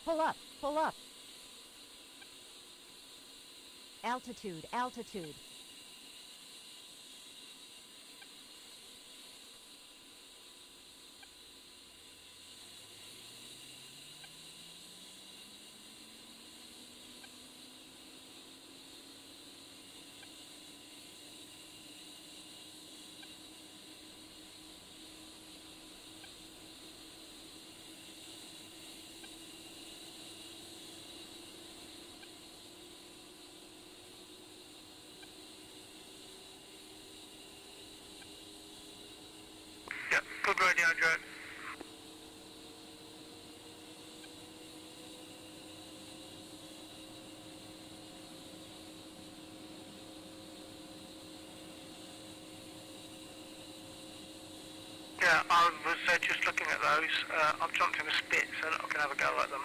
Pull up, pull up. Altitude, altitude. Yeah, good radio, Joe. Yeah, I was just looking at those. I've jumped in a spit so that I can have a go at them.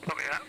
Copy that.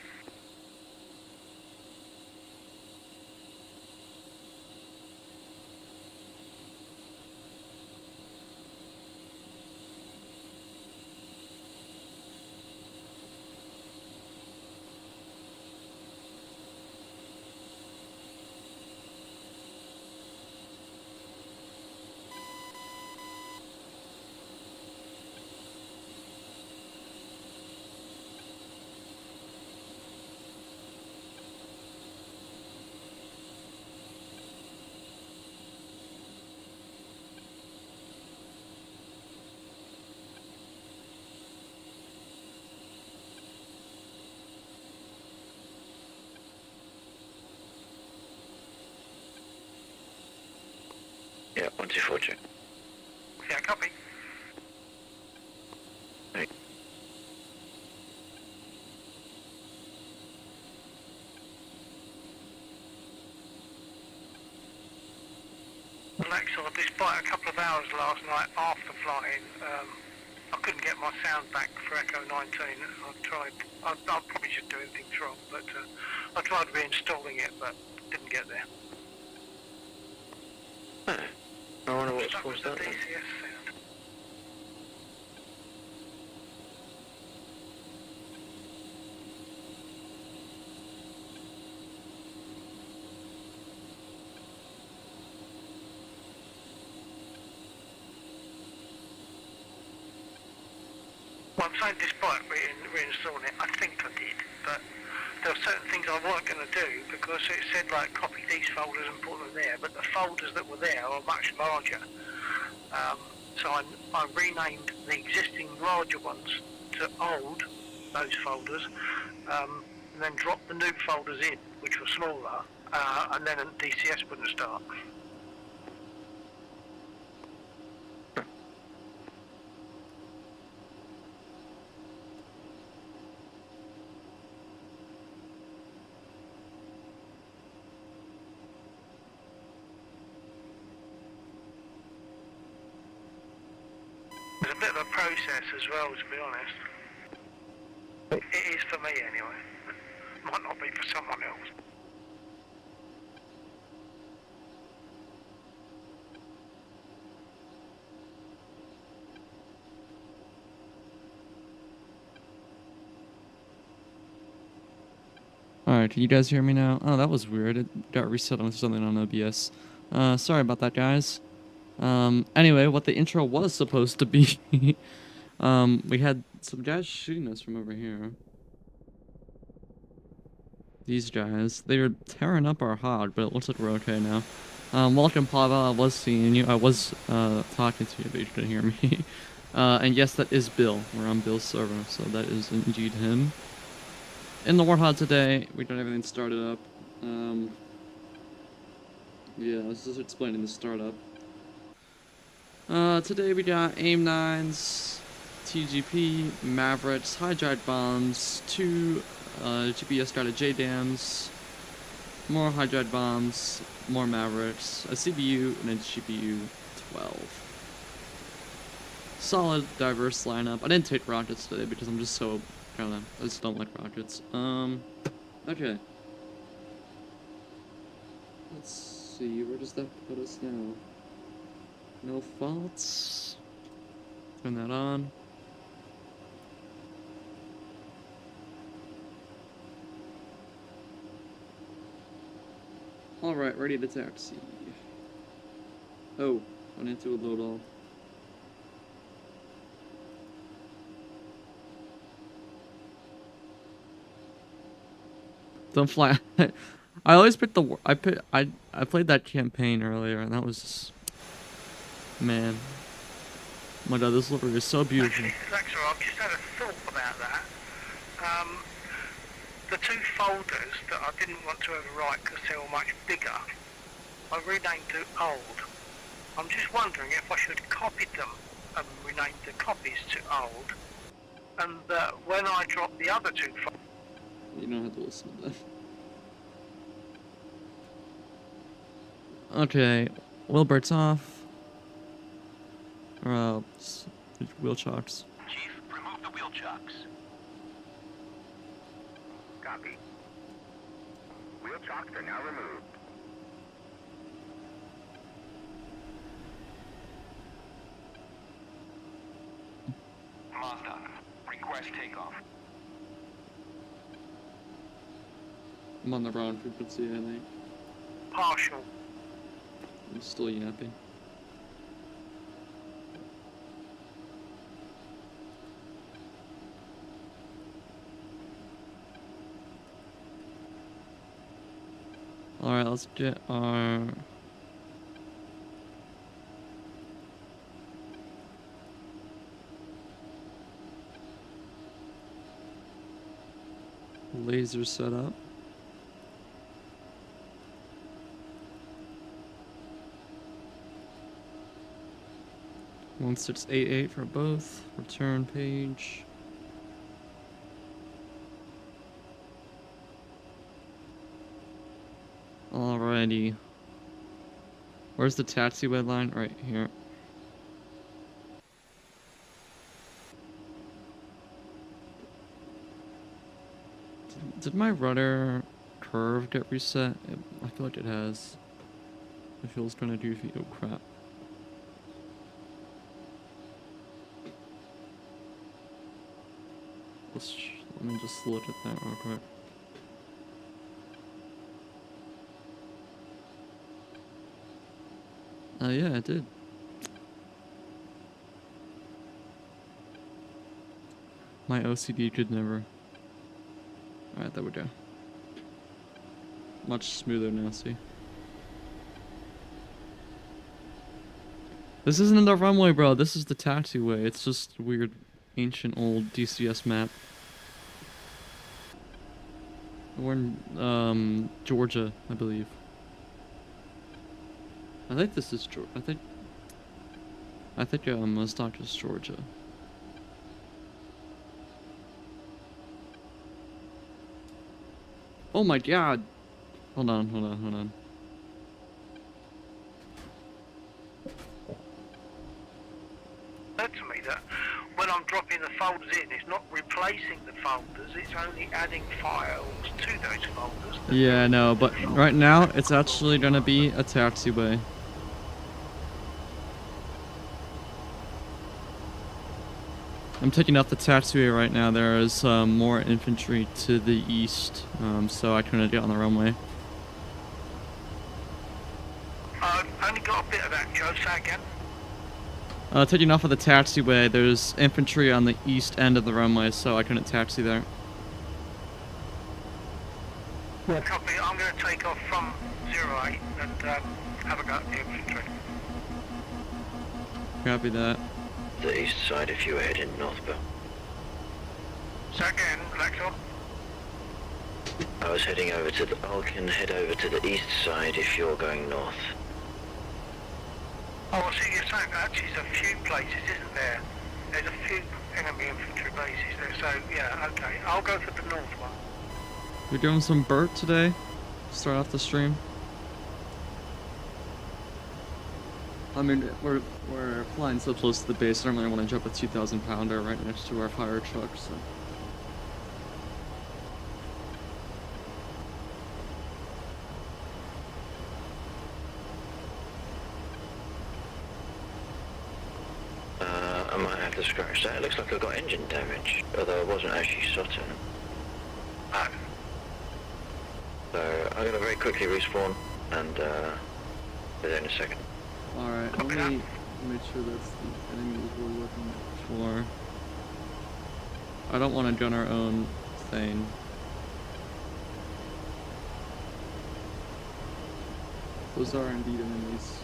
Yeah, 124 check. Yeah, copy. Right. Alexa, despite a couple of hours last night after flying, I couldn't get my sound back for Echo 19. I tried. I'm probably just doing things wrong, but I tried reinstalling it, but didn't get there. I wonder what's That was caused the that then. DCS sound. Well, I'm saying despite reinstalling it, I think I did, but there were certain things I weren't going to do because it said like copy these folders and put them there, but the folders that were there are much larger. So I renamed the existing larger ones to old, those folders, and then dropped the new folders in, which were smaller, and then DCS wouldn't start. It's a bit of a process as well, to be honest. It is for me anyway. Might not be for someone else. Alright, can you guys hear me now? Oh, that was weird. It got reset on something on OBS. Sorry about that, guys. Anyway, what the intro was supposed to be, we had some guys shooting us from over here. These guys. They were tearing up our hog, but it looks like we're okay now. Welcome, Pavel. I was seeing you. I was, talking to you, but you couldn't hear me. And yes, that is Bill. We're on Bill's server, so that is indeed him. In the Warthog today, we got everything started up. Yeah, I was just explaining the startup. Today we got AIM-9s, TGP, Mavericks, high-drive bombs, 2 GPS guided JDAMs, more high-drive bombs, more Mavericks, a CBU, and a GPU 12. Solid, diverse lineup. I didn't take rockets today because I'm just so I just don't like rockets. Okay. Let's see, where does that put us now? No faults. Turn that on. Alright, ready to taxi. Oh, I need to load all. Don't fly. I always pick the. I played that campaign earlier, and that was just, man. Oh my god, this livery is so beautiful. Actually, Alexa, I've just had a thought about that. The two folders that I didn't want to overwrite because they were much bigger, I renamed to old. I'm just wondering if I should have copied them and renamed the copies to old, and when I drop the other two folders. You don't have to listen to that. Okay, Wilbert's off. Wheel chocks. Chief, remove the wheel chocks. Copy. Wheel chocks are now removed. Mazda, request takeoff. I'm on the wrong frequency, I think. Partial. I'm still yapping. Alright, let's get our... laser set up. Once it's 8-8 for both. Return page. Alrighty. Where's the taxiway line? Right here. Did my rudder curve get reset? I feel like it has. The fuel's trying to do. Oh crap. Let me just look at that real quick. Yeah, it did. My OCD could never. Alright, there we go. Much smoother now, see? This isn't the runway, bro. This is the taxiway. It's just a weird, ancient, old DCS map. We're in, Georgia, I believe. I think this is Georgia. I think Stock is Georgia. Oh my god! Hold on. Said to me that when I'm dropping the folders in, it's not replacing the folders, it's only adding files to those folders. Yeah, no, but right now it's actually gonna be a taxiway. I'm taking out the taxiway right now. There is more infantry to the east, so I couldn't get on the runway. I've only got a bit of that, Joe. Say again. Taking off of the taxiway, there's infantry on the east end of the runway, so I couldn't taxi there. Copy. I'm going to take off from 08 and have a go at the infantry. Copy that. The east side if you were heading northbound. Say again, Alexa. I was heading over to the... I can head over to the east side if you're going north. Oh, I see you're saying actually there's a few places, isn't there? There's a few enemy infantry bases there, so yeah, okay. I'll go for the north one. We're doing some Burt today. Start off the stream. I mean, we're flying so close to the base. I don't really want to drop a 2,000 pounder right next to our fire truck. So. I might have to scratch that. It looks like I've got engine damage, although I wasn't actually shot in. No. So I'm gonna very quickly respawn and be there in a second. Alright, let Copy me make sure that's the enemies we're looking for. I don't want to gun our own thing. Those are indeed enemies.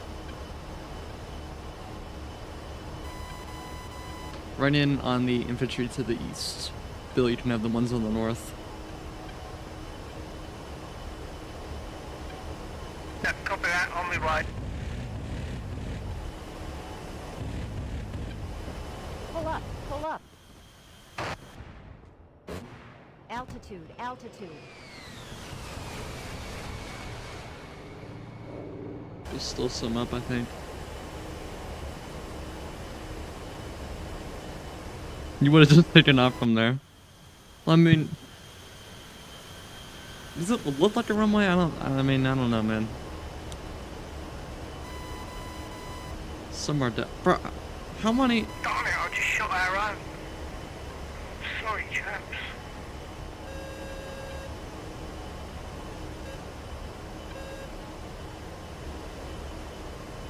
Run in on the infantry to the east. Bill, you can have the ones on the north. Yeah, copy that, on my way. Pull up, pull up. Altitude, altitude. There's still some up, I think. You would have just taken off from there. I mean, does it look like a runway? I don't know, man. Some are dead. Bro, how many? Darn it, I just shot our own. Sorry, chaps.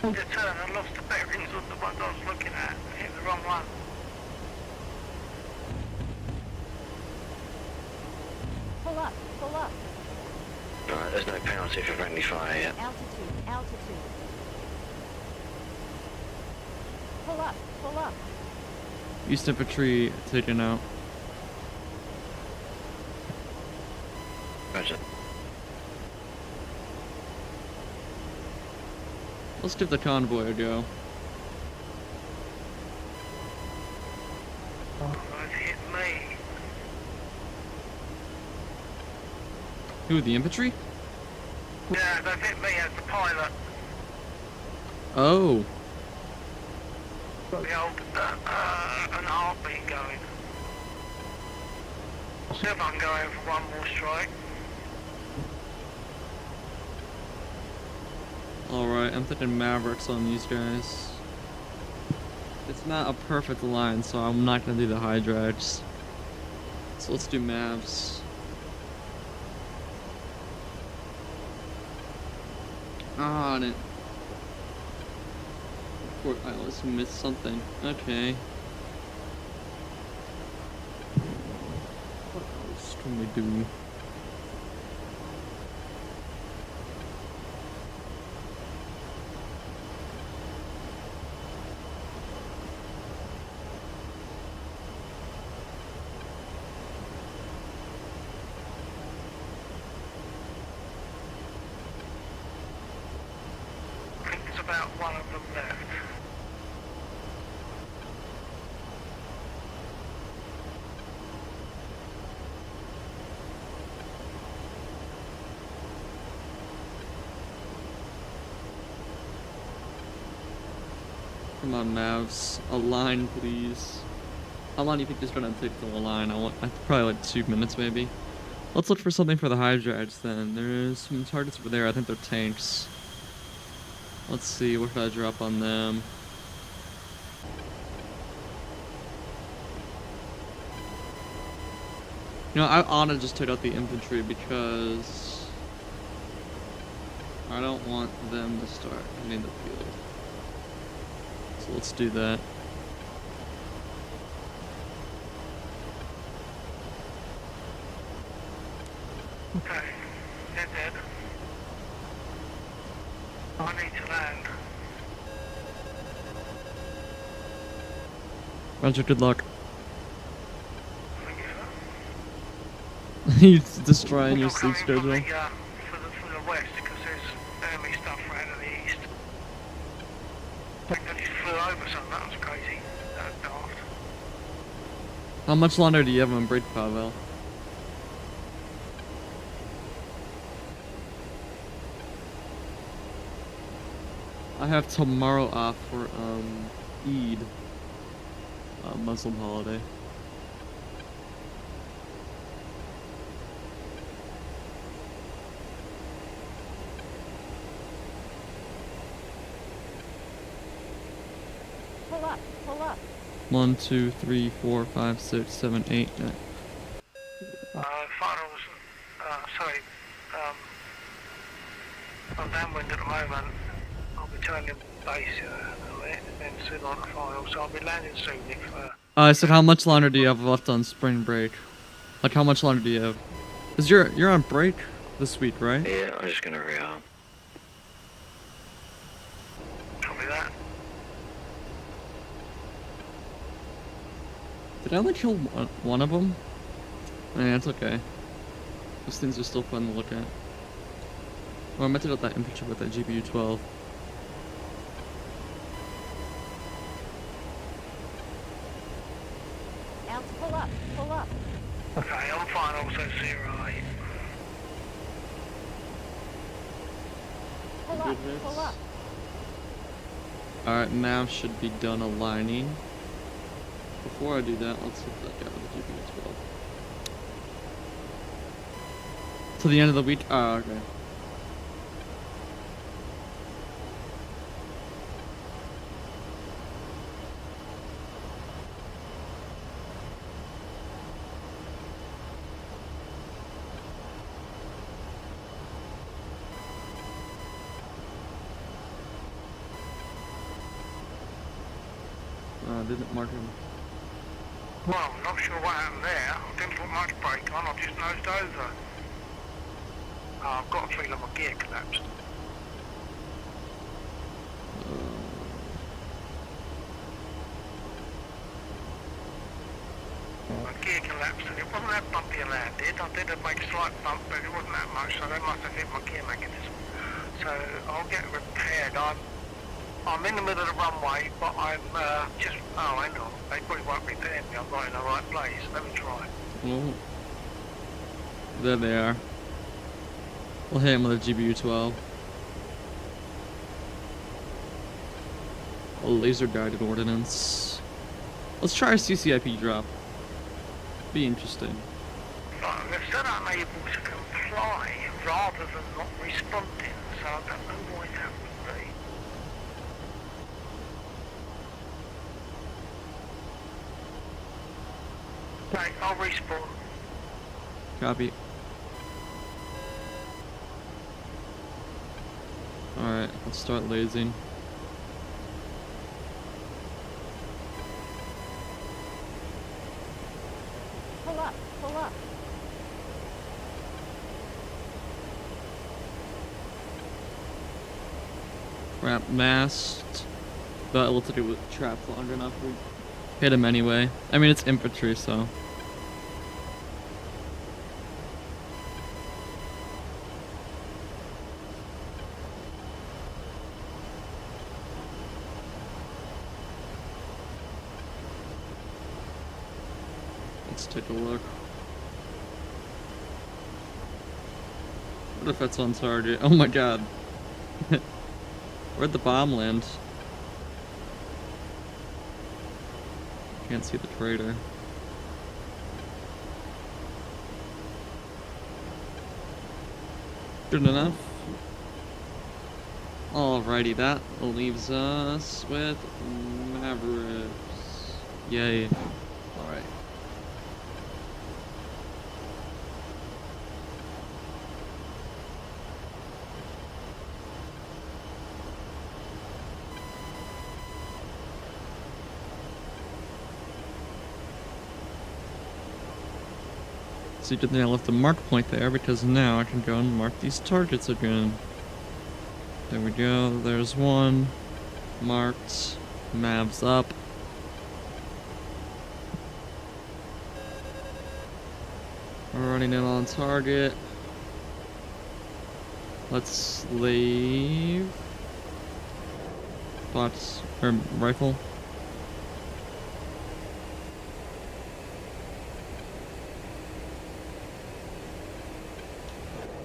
The turn, I lost the bearings of the ones I was looking at. I hit the wrong one. Pull up, pull up. Alright, there's no penalty for friendly fire yet. Altitude, altitude. Pull up, pull up. East infantry taken out. Roger. Let's give the convoy a go. It hit me. Who, the infantry? Yeah, they've hit me as the pilot. Oh. The old, an heartbeat going. See if I can go in for one more strike. Alright, I'm thinking Mavericks on these guys. It's not a perfect line, so I'm not gonna do the high drags. So let's do Mavs. Ah, I almost missed something. Okay. What else can we do? I think there's about one of them left. Come on, Mavs. A line, please. How long do you think this is gonna take to a line? Probably like 2 minutes, maybe. Let's look for something for the high drags then. There's some targets over there. I think they're tanks. Let's see. What should I drop on them? You know, I ought to just take out the infantry because I don't want them to start hitting the field. So let's do that. Okay, they're dead. I need to land. Roger, good luck. Thank you, You destroying your sir. sleep Coming schedule. from the west because there's enemy stuff around to the east. I think they just flew over something. That was crazy. That was daft. How much longer do you have on break, Pavel? I have tomorrow off for Eid, Muslim holiday. Pull up, pull up. 1, 2, 3, 4, 5, 6, 7, 8, 9. Finals, sorry, I'm downwind at the moment. I'll be turning base and then soon on the final, so I'll be landing soon if, I said, how much longer do you have left on spring break? Like, how much longer do you have? Cause you're on break this week, right? Yeah, I'm just gonna re-arm. copy that. Did I only kill one of them? Yeah, it's okay. Those things are still fun to look at. Oh, I meant to get that infantry with that GPU 12. Pull up, pull up. Okay, on finals at 08. Pull up, pull up. Alright, nav should be done aligning. Before I do that, let's hit that guy with the GPU 12. To the end of the week? Oh, okay. Didn't mark him. Well, I'm not sure what happened there. I didn't put much brake on, I just nosed over. I've got a feeling my gear collapsed. My gear collapsed and it wasn't that bumpy I landed. I did make a slight bump, but it wasn't that much, so they must have hit my gear mechanism. So I'll get it repaired. I'm in the middle of the runway, but I'm just, oh hang on, they probably won't repair me, I'm not in the right place. Let me try. Oh. There they are. We'll hit him with a GPU 12. A laser guided ordnance. Let's try a CCIP drop. Be interesting. They've said I'm able to comply rather than not responding, so I don't know why that would be. Right, I'll respawn. Copy. Alright, let's start lasing. Pull up, pull up. Ramp mast. But it looks like it was trapped long enough. We hit him anyway. I mean, it's infantry, so. Let's take a look. What if that's on target? Oh my god. Where'd the bomb land? Can't see the trader. Good enough. Alrighty, that leaves us with Mavericks. Yay. Alright. So good thing I left the mark point there, because now I can go and mark these targets again. There we go, there's one. Marked. Mavs up. We're running in on target. Let's leave. Box, or rifle.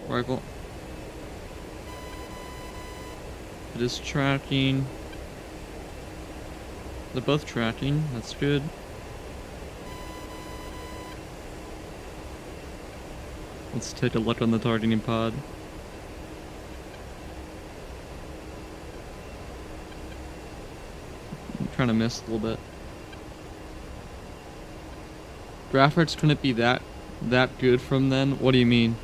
Rifle. It is tracking. They're both tracking. That's good. Let's take a look on the targeting pod. I'm trying to miss a little bit. Graphics couldn't be that good from then? What do you mean?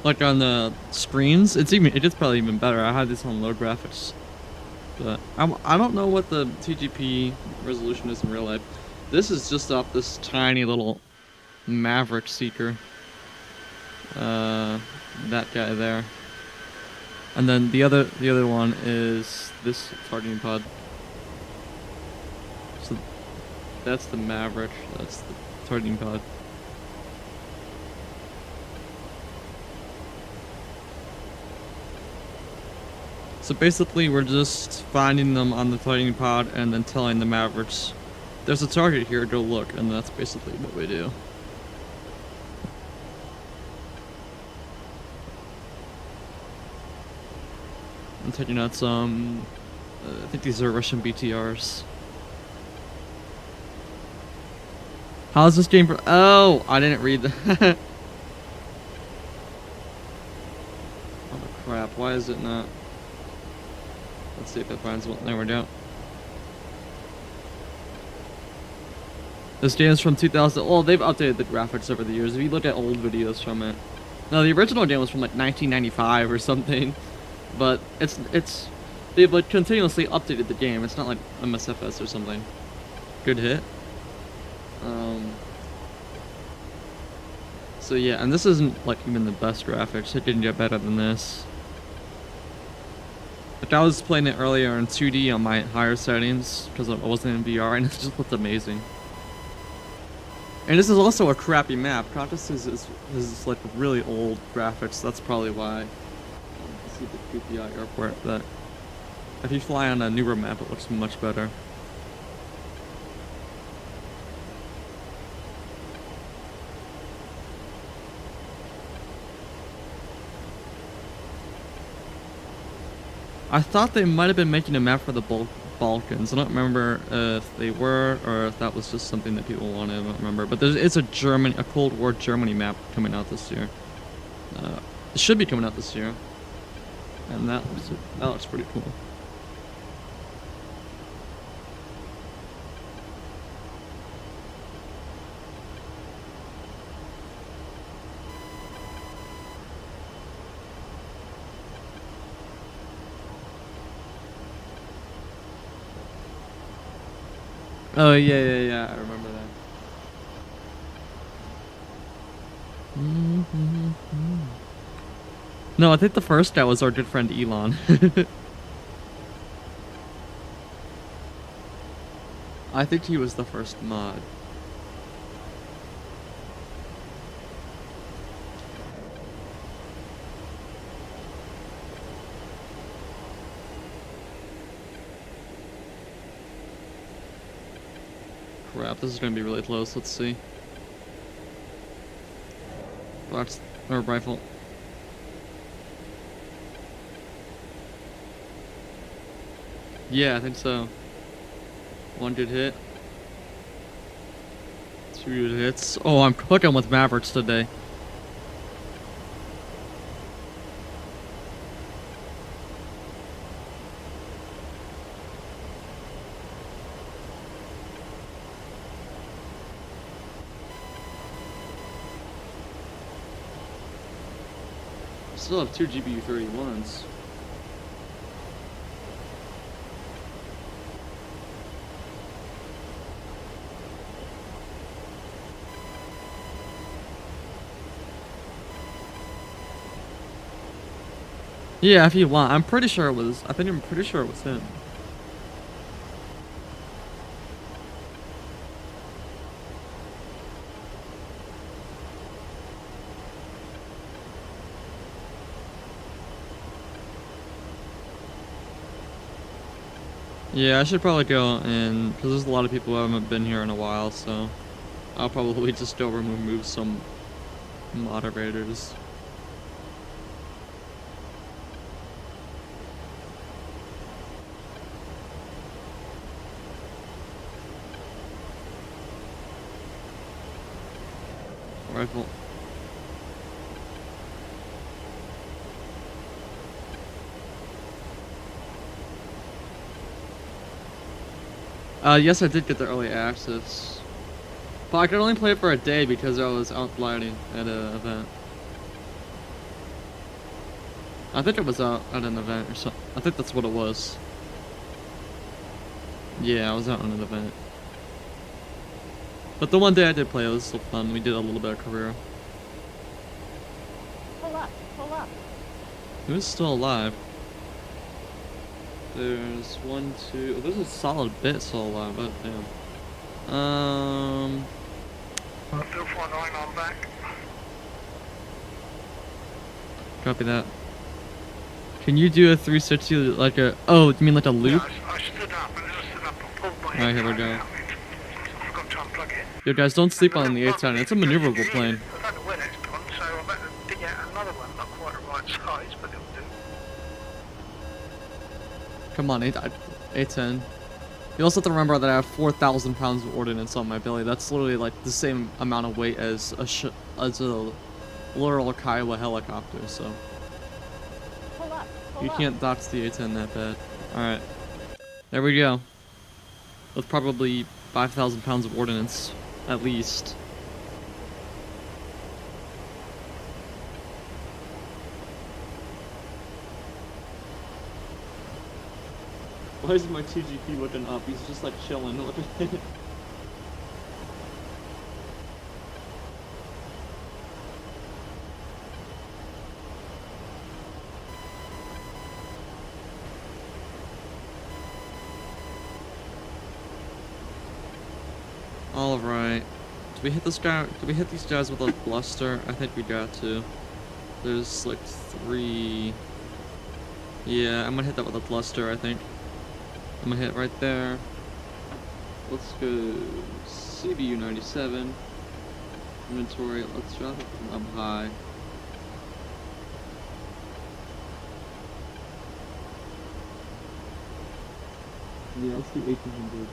Like on the screens, it is probably even better. I had this on low graphics, but I don't know what the TGP resolution is in real life. This is just off this tiny little Maverick Seeker. That guy there, and then the other one is this targeting pod. So that's the Maverick. That's the targeting pod. So basically, we're just finding them on the targeting pod and then telling the Mavericks, there's a target here, go look, and that's basically what we do. I'm taking out some, I think these are Russian BTRs. How's this game for, oh, I didn't read that. Oh crap, why is it not? Let's see if it finds one. There we go. This game is from 2000. Oh, they've updated the graphics over the years. If you look at old videos from it. No, the original game was from like 1995 or something. But they've like continuously updated the game. It's not like MSFS or something. Good hit. So yeah, and this isn't like even the best graphics. It didn't get better than this. Like I was playing it earlier in 2D on my higher settings because I wasn't in VR, and it just looked amazing. And this is also a crappy map. Conquest is like really old graphics. That's probably why. You see the PPI airport. That if you fly on a newer map, it looks much better. I thought they might have been making a map for the Balkans. I don't remember if they were or if that was just something that people wanted. I don't remember. But it's a Cold War Germany map coming out this year. It should be coming out this year, and that looks pretty cool. Oh yeah, I remember that. No, I think the first guy was our good friend Elon. I think he was the first mod. Crap, this is gonna be really close. Let's see. Box or rifle. Yeah, I think so. One good hit. Two good hits. Oh, I'm cooking with Mavericks today. Still have 2 GBU-31s. Yeah, if you want. I'm pretty sure it was him. Yeah, I should probably go in, because there's a lot of people who haven't been here in a while, so I'll probably just go remove some moderators. Rifle. Yes, I did get the early access. But I could only play it for a day because I was out gliding at an event. I think it was out at an event or something. I think that's what it was. Yeah, I was out on an event. But the one day I did play, it was still fun. We did a little bit of career. Pull up. Pull up. Who's still alive? There's one, two. Oh, there's a solid bit still alive, but damn. Bill 49, I'm back. Copy that. Can you do a 360 like a? Oh, you mean like a loop? Yeah, I stood up, and as I stood up, I pulled my Alright, here we head go. out. I forgot to unplug it. Yo, guys, don't sleep on And the then A10. It's a maneuverable plane. I don't know where that's gone, so I'm about to dig out another one, not quite the right size, but it'll do. Come on, A10. You also have to remember that I have 4,000 pounds of ordnance on my belly. That's literally like the same amount of weight as a literal Kiowa helicopter. So Pull up. Pull you up. can't dox the A10 that bad. All right, there we go. With probably 5,000 pounds of ordnance, at least. Why is my TGP looking up? He's just like chilling. Look at it. All right. Did we hit this guy? Did we hit these guys with a bluster? I think we got to. There's like 3. Yeah, I'm gonna hit that with a bluster. I think. I'm gonna hit right there. Let's go CBU 97. Inventory. Let's drop it from up high. Yeah, let's do 1800.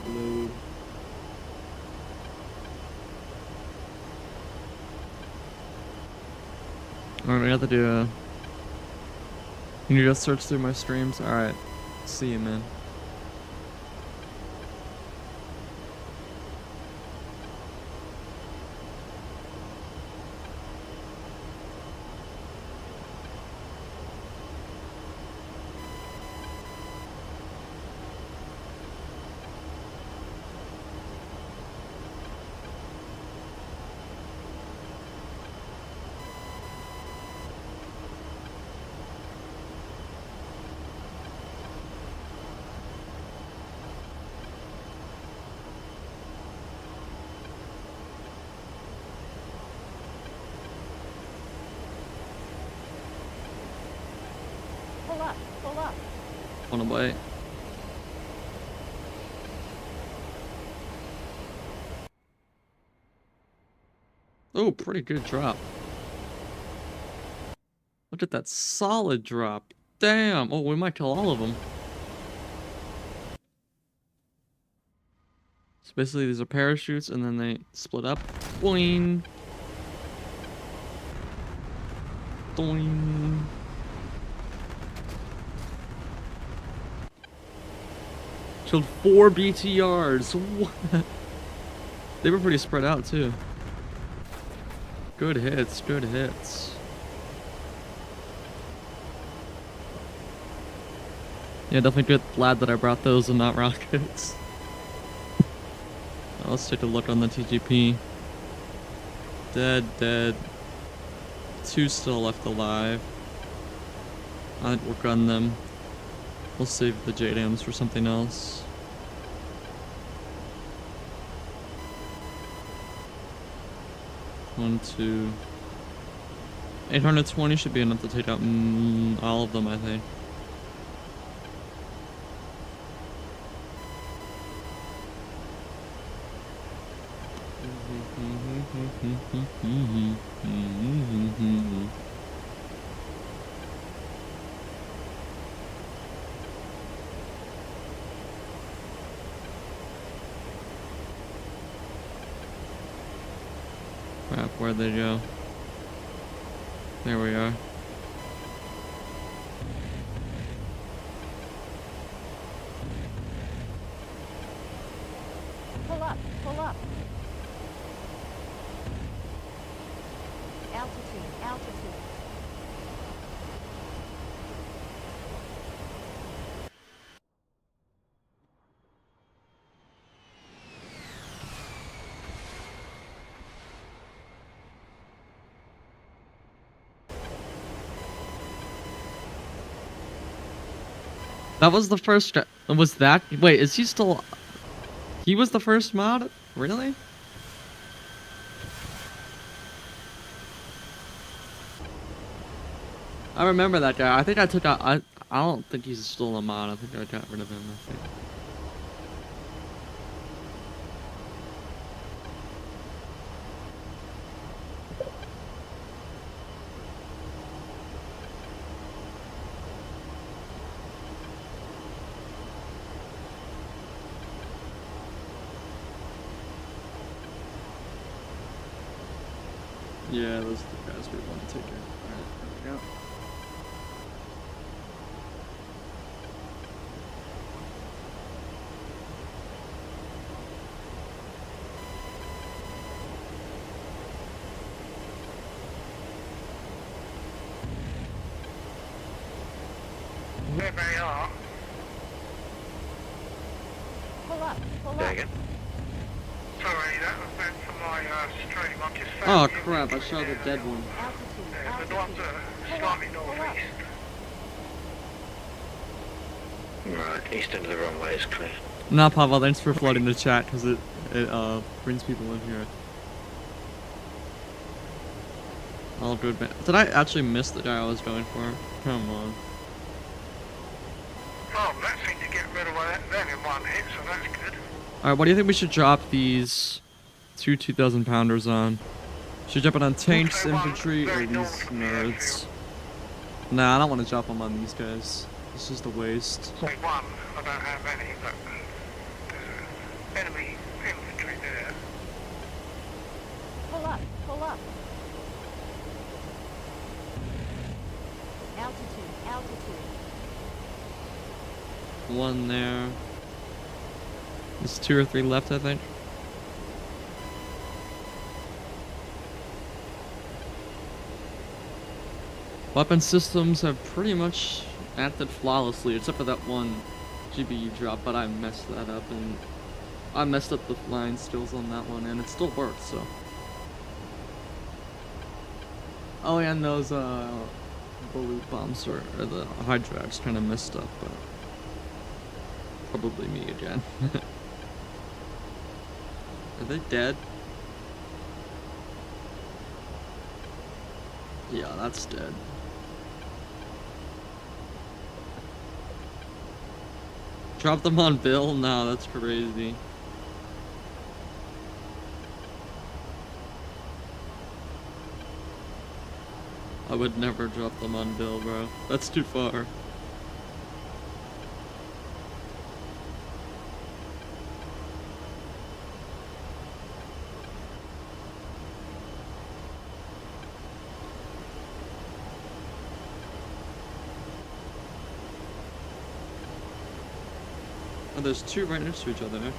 Load. Alright, I got to do a... Can you just search through my streams? Alright. See you, man. Pull up. Pull up. On the way. Oh, pretty good drop. Look at that solid drop. Damn. Oh, we might kill all of them. So basically, these are parachutes, and then they split up. Boing. Doing. Killed 4 BTRs. What? They were pretty spread out too. Good hits, good hits. Yeah, definitely good glad that I brought those and not rockets. Let's take a look on the TGP. Dead, dead. 2 still left alive. I'd work on them. We'll save the JDAMs for something else. One, 2. 820 should be enough to take out all of them, I think. Crap, where'd they go? There we are. altitude, altitude. That was the first. Was that? Wait, is he still? He was the first mod? Really? I remember that guy. I think I took out. I don't think he's still a mod. I think I got rid of him. I think. Yeah, those are the guys we want to take care of. Alright, there we go. There they are. Pull up, pull There up. again. Sorry, that was meant for my stream. I'm just Oh found crap! I saw the dead one. Altitude, Yeah, the ones that altitude. are slightly Pull up. northeast. Right, east end of the runway is clear. Nah, Pavel, thanks for flooding the chat because it brings people in here. All good, man. Did I actually miss the guy I was going for? Come on. Oh, that seemed to get rid of them in one hit, so that's good. Alright, what do you think we should drop these two 2,000 pounders on? Should we drop it on tanks, Also one infantry, or very these north from the nerds? airfield. Nah, I don't want to drop them on these guys. It's just a waste. Say one, I don't have any, but there's enemy infantry there. Pull up, pull up. Altitude, altitude. One there. There's 2 or 3 left, I think. Weapon systems have pretty much acted flawlessly, except for that one GBU drop, but I messed that up, and I messed up the flying skills on that one, and it still worked, so. Oh, and those, balloon bombs, or the Hydrax kind of messed up, but probably me again. Are they dead? Yeah, that's dead. Drop them on Bill? No, that's crazy. I would never drop them on Bill, bro. That's too far. Oh, there's 2 right next to each other, okay.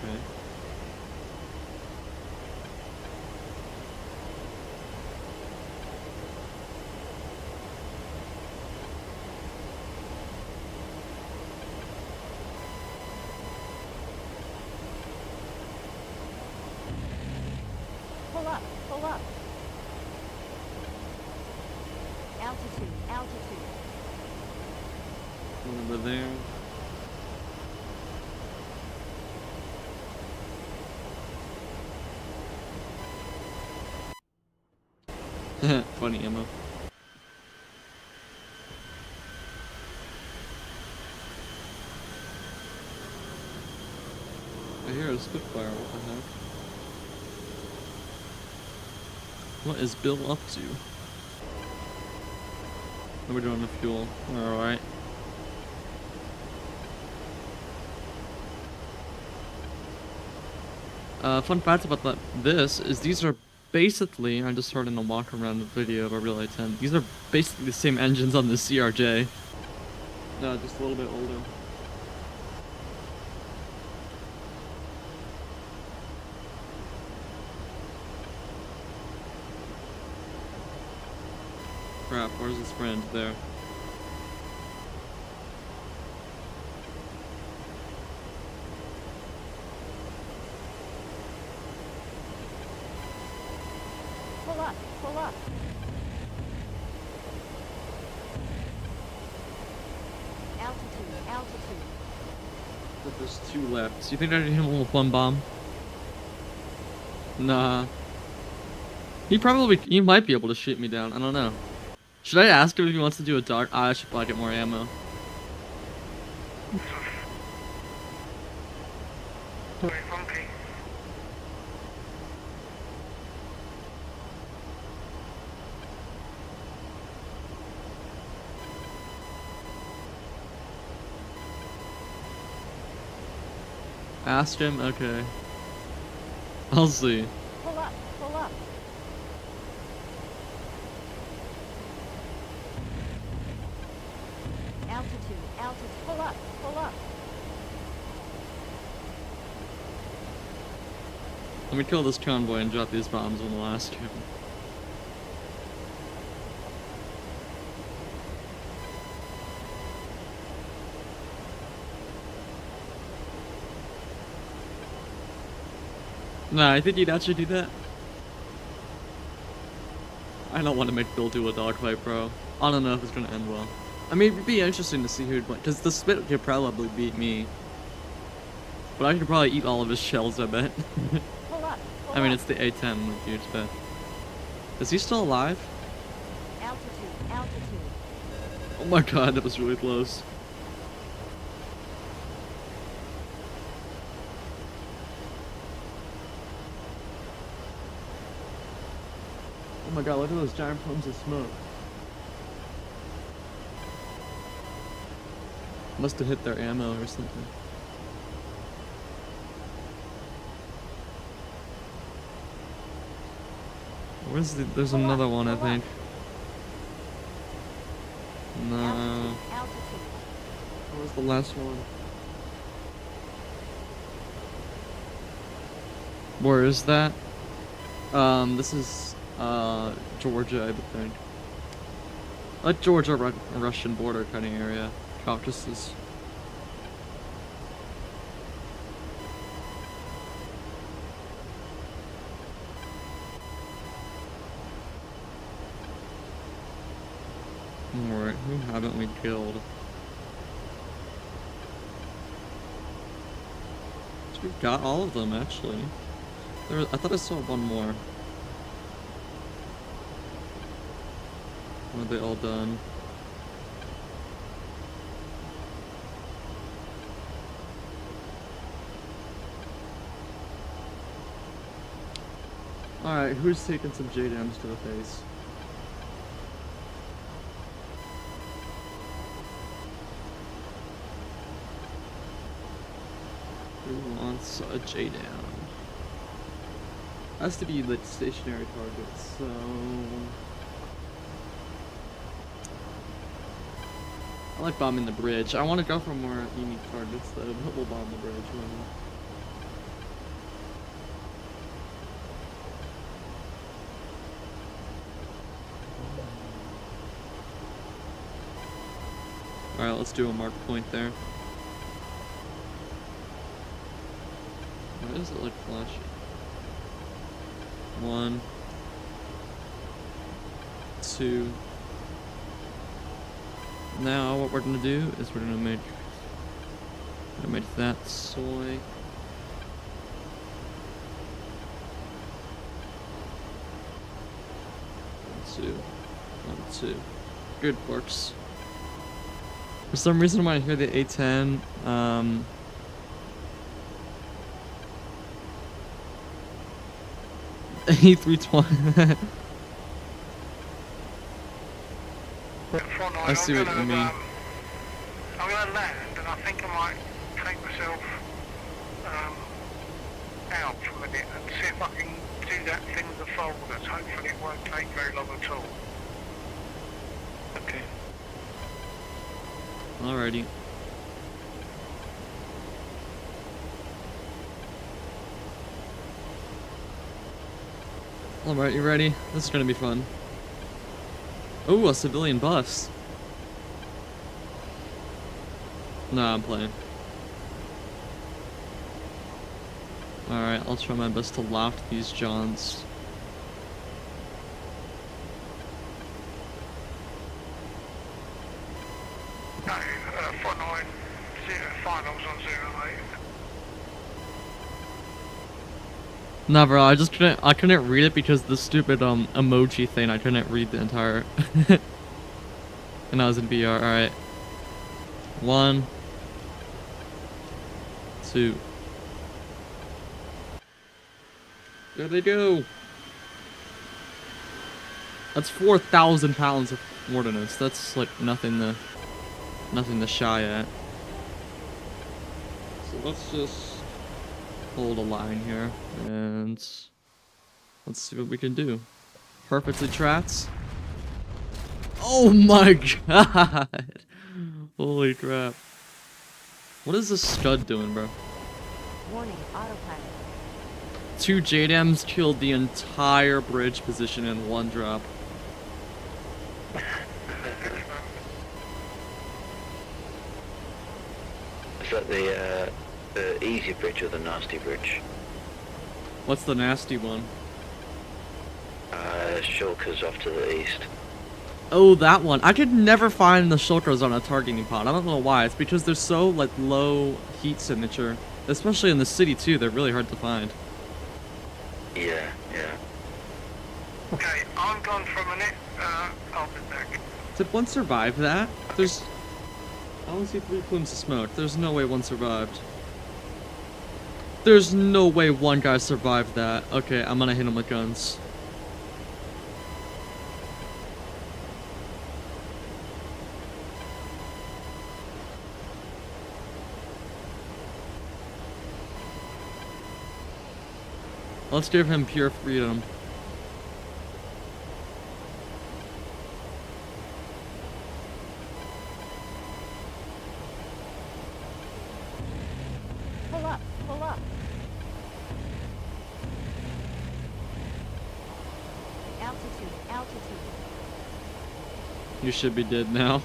Pull up, pull up. Altitude, altitude. One over there. Funny ammo. I hear a Spitfire, what the heck? What is Bill up to? What are we doing with fuel? Alright. Fun fact about this is these are basically, I just heard in a walk around video of a Relay 10, these are basically the same engines on the CRJ. No, just a little bit older. Crap, where's his friend? There. Pull up, pull up. Altitude, altitude. But there's 2 left. So you think I can hit him with 1 bomb? Nah. He might be able to shoot me down. I don't know. Should I ask him if he wants to do a dart? I should probably get more ammo. Very funky. Ask him? Okay. I'll see. Pull up, pull up. Altitude, altitude. Pull up, pull up. Let me kill this convoy and drop these bombs on the last two. Nah, I think he'd actually do that. I don't want to make Bill do a dogfight, bro. I don't know if it's gonna end well. I mean, it'd be interesting to see who'd win, because the Spit could probably beat me. But I could probably eat all of his shells, I bet. Pull up, pull I mean, up. it's the A-10, like you'd bet. Is he still alive? Altitude, altitude. Oh my god, that was really close. Oh my god, look at those giant plumes of smoke. Must have hit their ammo or something. There's another one, I think. No. Altitude, altitude. Where's the last one? Where is that? This is, Georgia, I would think. Like Georgia, Russian border kind of area. Caucasus. Alright, who haven't we killed? So we've got all of them, actually. I thought I saw one more. Are they all done? Alright, who's taking some JDAMs to the face? Who wants a JDAM? Has to be like stationary targets, so I like bombing the bridge. I want to go for more unique targets though, but we'll bomb the bridge. Alright, let's do a mark point there. Why does it look flashy? 1, 2. Now what we're gonna do is we're gonna make that soy. 1, 2, 1, 2. Good works. For some reason when I hear the A10, A320. I see what you mean. I'm gonna land, and I think I might take myself out for a minute and see if I can do that thing with the folders. Hopefully, it won't take very long at all. Okay. Alrighty. Alright, you ready? This is gonna be fun. Oh, a civilian bus. Nah, I'm playing. Alright, I'll try my best to loft these Johns. No, 490 finals on 08. Nah, bro, I couldn't read it because the stupid emoji thing. I couldn't read the entire. And I was in VR. All right. 1, 2. There they go. That's 4,000 pounds of ordnance. That's like nothing to shy at. So let's just hold a line here and let's see what we can do. Perfectly trapped. Oh my god! Holy crap. What is this scud doing, bro? Warning, autopilot. 2 JDAMs killed the entire bridge position in 1 drop. Is that the easy bridge or the nasty bridge? What's the nasty one? Shulkers off to the east. Oh, that one. I could never find the shulkers on a targeting pod. I don't know why. It's because they're so like low heat signature, especially in the city too. They're really hard to find. Yeah, yeah. Okay, I'm gone for a minute. I'll be back. Did one survive that? There's... I only see 3 plumes of smoke. There's no way one survived. There's no way one guy survived that. Okay, I'm gonna hit him with guns. Let's give him pure freedom. Pull up, pull up. Altitude, altitude. You should be dead now.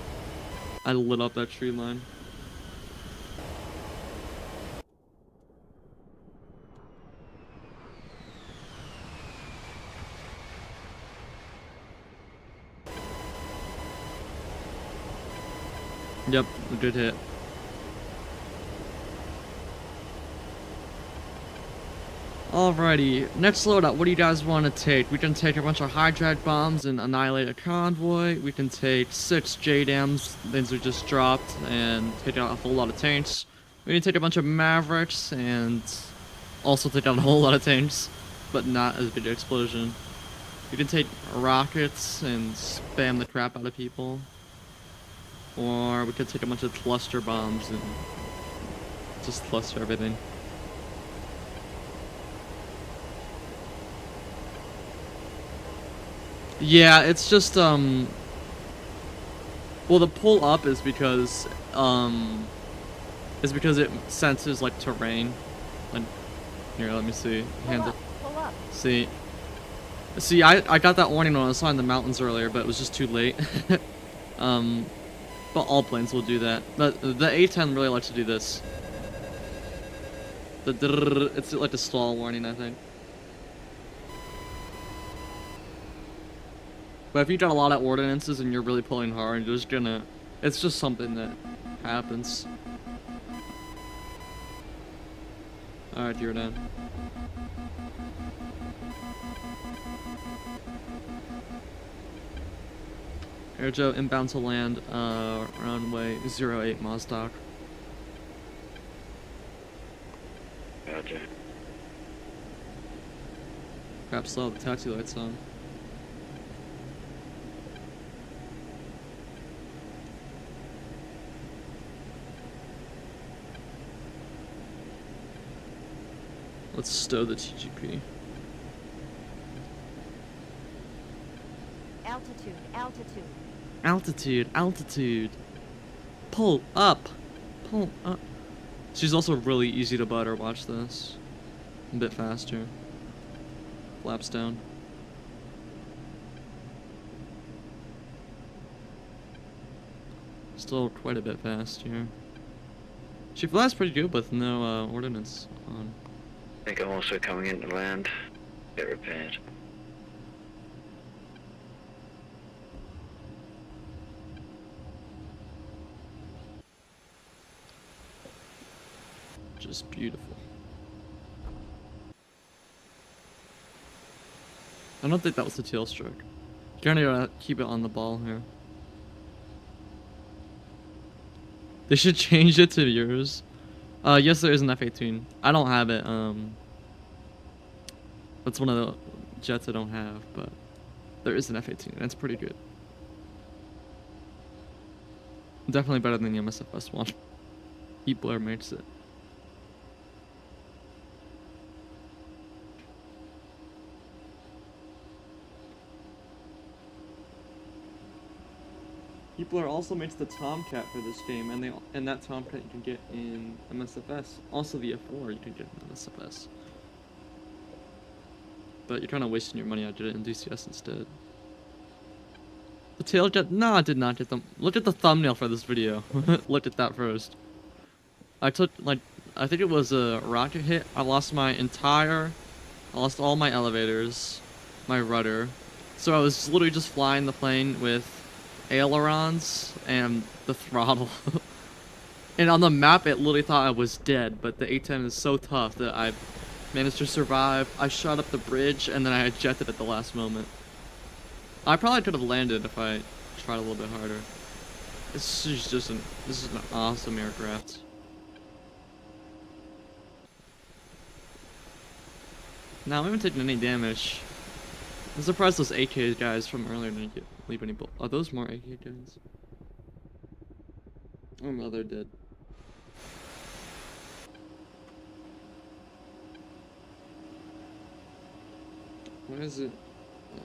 I lit up that tree line. Yep, a good hit. Alrighty, next loadout, what do you guys want to take? We can take a bunch of Hydrat bombs and annihilate a convoy. We can take 6 JDAMs, things we just dropped, and take out a whole lot of tanks. We can take a bunch of Mavericks and also take out a whole lot of tanks, but not as big an explosion. We can take rockets and spam the crap out of people. Or we could take a bunch of cluster bombs and just cluster everything. Yeah, it's just, well, the pull up is because it senses, like, terrain. Like, here, let me see. Pull up, pull up. See, I got that warning when I was in the mountains earlier, but it was just too late. But all planes will do that. The A-10 really likes to do this. It's like a stall warning, I think. But if you got a lot of ordinances and you're really pulling hard, you're just gonna... It's just something that happens. Alright, you're done. Airjo inbound to land, runway 08 Mosdock. Gotcha. Crap, slow, the taxi light's on. Let's stow the TGP. Altitude, altitude. Altitude, altitude. Pull up. Pull up. She's also really easy to butter. Watch this. A bit faster. Flaps down. Still quite a bit fast here. She flies pretty good with no ordnance on. I think I'm also coming into land. Get repaired. Just beautiful. I don't think that was the tail stroke. You're gonna keep it on the ball here. They should change it to yours. Yes, there is an F-18. I don't have it. That's one of the jets I don't have, but there is an F-18. That's pretty good. Definitely better than the MSFS one. Heat Blur makes it. Heatblur also makes the Tomcat for this game, and that Tomcat you can get in MSFS. Also the F4 you can get in MSFS. But you're kind of wasting your money. I did it in DCS instead. The tail jet? No, I did not get them. Look at the thumbnail for this video. Look at that first. I took, like, I think it was a rocket hit. I lost all my elevators, my rudder. So I was literally just flying the plane with ailerons and the throttle. And on the map it literally thought I was dead, but the A-10 is so tough that I managed to survive. I shot up the bridge and then I ejected at the last moment. I probably could have landed if I tried a little bit harder. This is an awesome aircraft. Now I haven't taken any damage. I'm surprised those AK guys from earlier didn't leave any bullets. Are those more AK guys? Oh no, they're dead. Why is it? Oh.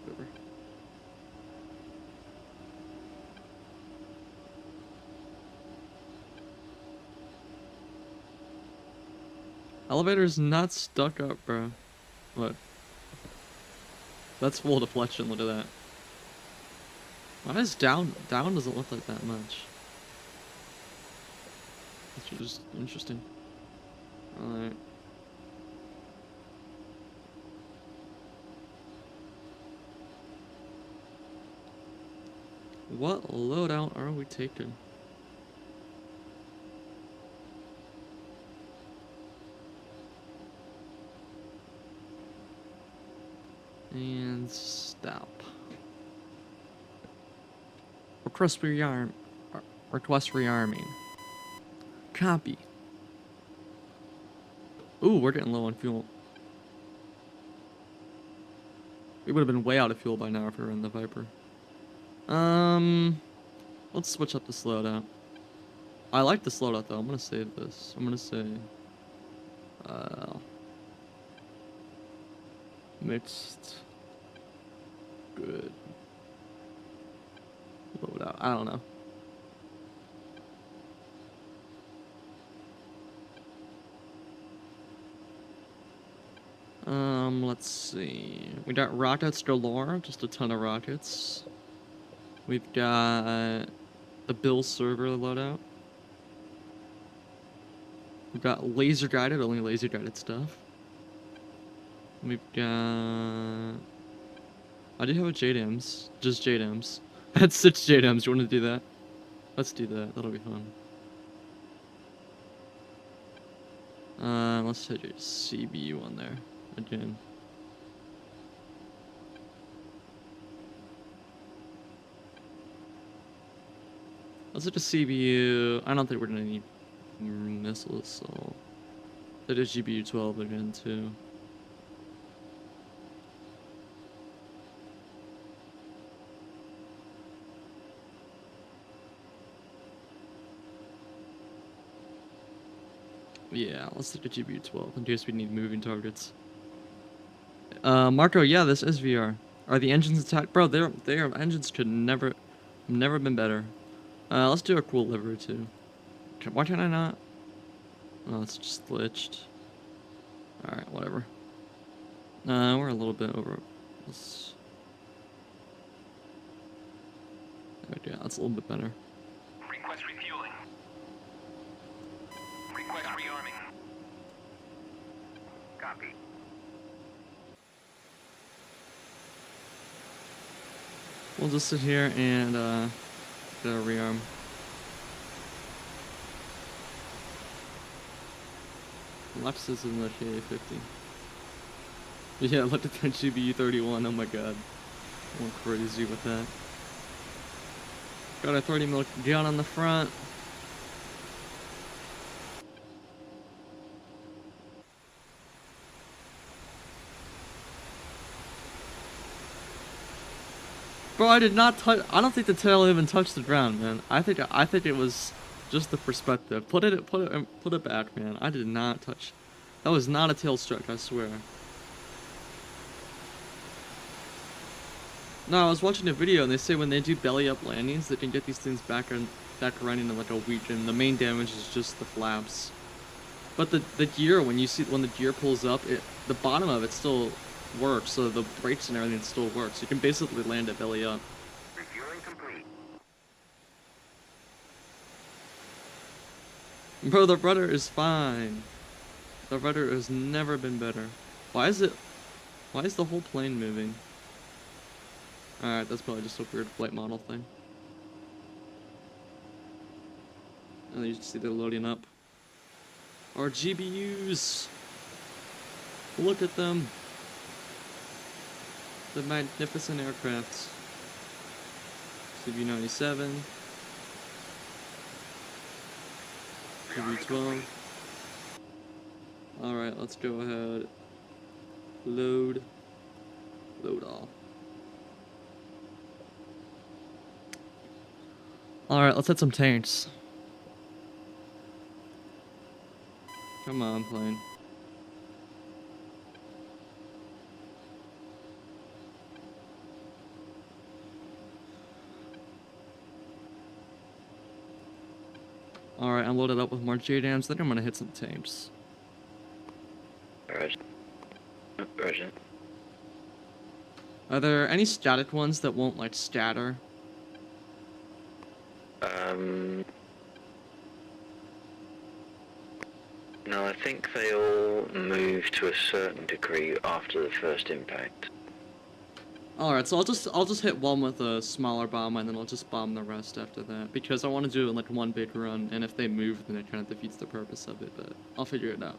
Whatever. Elevator's not stuck up, bro. What? That's full deflection, look at that. Why is down doesn't look like that much? That's just interesting. Alright. What loadout are we taking? And stop. Request rearming. Copy. Ooh, we're getting low on fuel. We would have been way out of fuel by now if we were in the Viper. Let's switch up the loadout. I like this loadout though. I'm gonna save this. I'm gonna say, mixed good loadout. I don't know. Let's see. We got rockets galore, just a ton of rockets. We've got the Bill server loadout. We've got laser guided, only laser guided stuff. We've got... I do have a JDAMs, just JDAMs. I had 6 JDAMs, you want to do that? Let's do that, that'll be fun. Let's take a CBU on there, again. Let's take a CBU, I don't think we're gonna need missiles, so... That is GBU 12 again, too. Yeah, let's take a GBU 12 in case we need moving targets. Marco, yeah, this is VR. Are the engines attacked? Bro, their engines could never been better. Let's do a cool livery too. Why can I not? Oh, it's just glitched. Alright, whatever. We're a little bit over. Let's... Perfect, yeah, that's a little bit better. Request refueling. Request rearming. Copy. We'll just sit here and get a rearm. Lexus in the K50. Yeah, look at that GBU 31. Oh my god. I went crazy with that. Got a 30mm gun on the front. Bro, I did not touch. I don't think the tail even touched the ground, man. I think it was just the perspective. Put it back, man. I did not touch. That was not a tail stroke, I swear. No, I was watching a video and they say when they do belly up landings, they can get these things back running in like a week, and the main damage is just the flaps. But the gear, when the gear pulls up, the bottom of it still works, so the brakes and everything still works. You can basically land it belly up. Refueling complete. Bro, the rudder is fine. The rudder has never been better. Why is the whole plane moving? Alright, that's probably just a weird flight model thing. And you see they're loading up. Our GBUs! Look at them! The magnificent aircrafts. CB-97. CB-12. Alright, let's go ahead. Load. Load all. Alright, let's hit some tanks. Come on, plane. Alright, I'm loaded up with more JDAMs, then I'm gonna hit some tanks. Roger. Are there any static ones that won't, like, scatter? No, I think they all move to a certain degree after the first impact. Alright, so I'll just hit one with a smaller bomb and then I'll just bomb the rest after that. Because I want to do like one big run, and if they move then it kind of defeats the purpose of it, but I'll figure it out.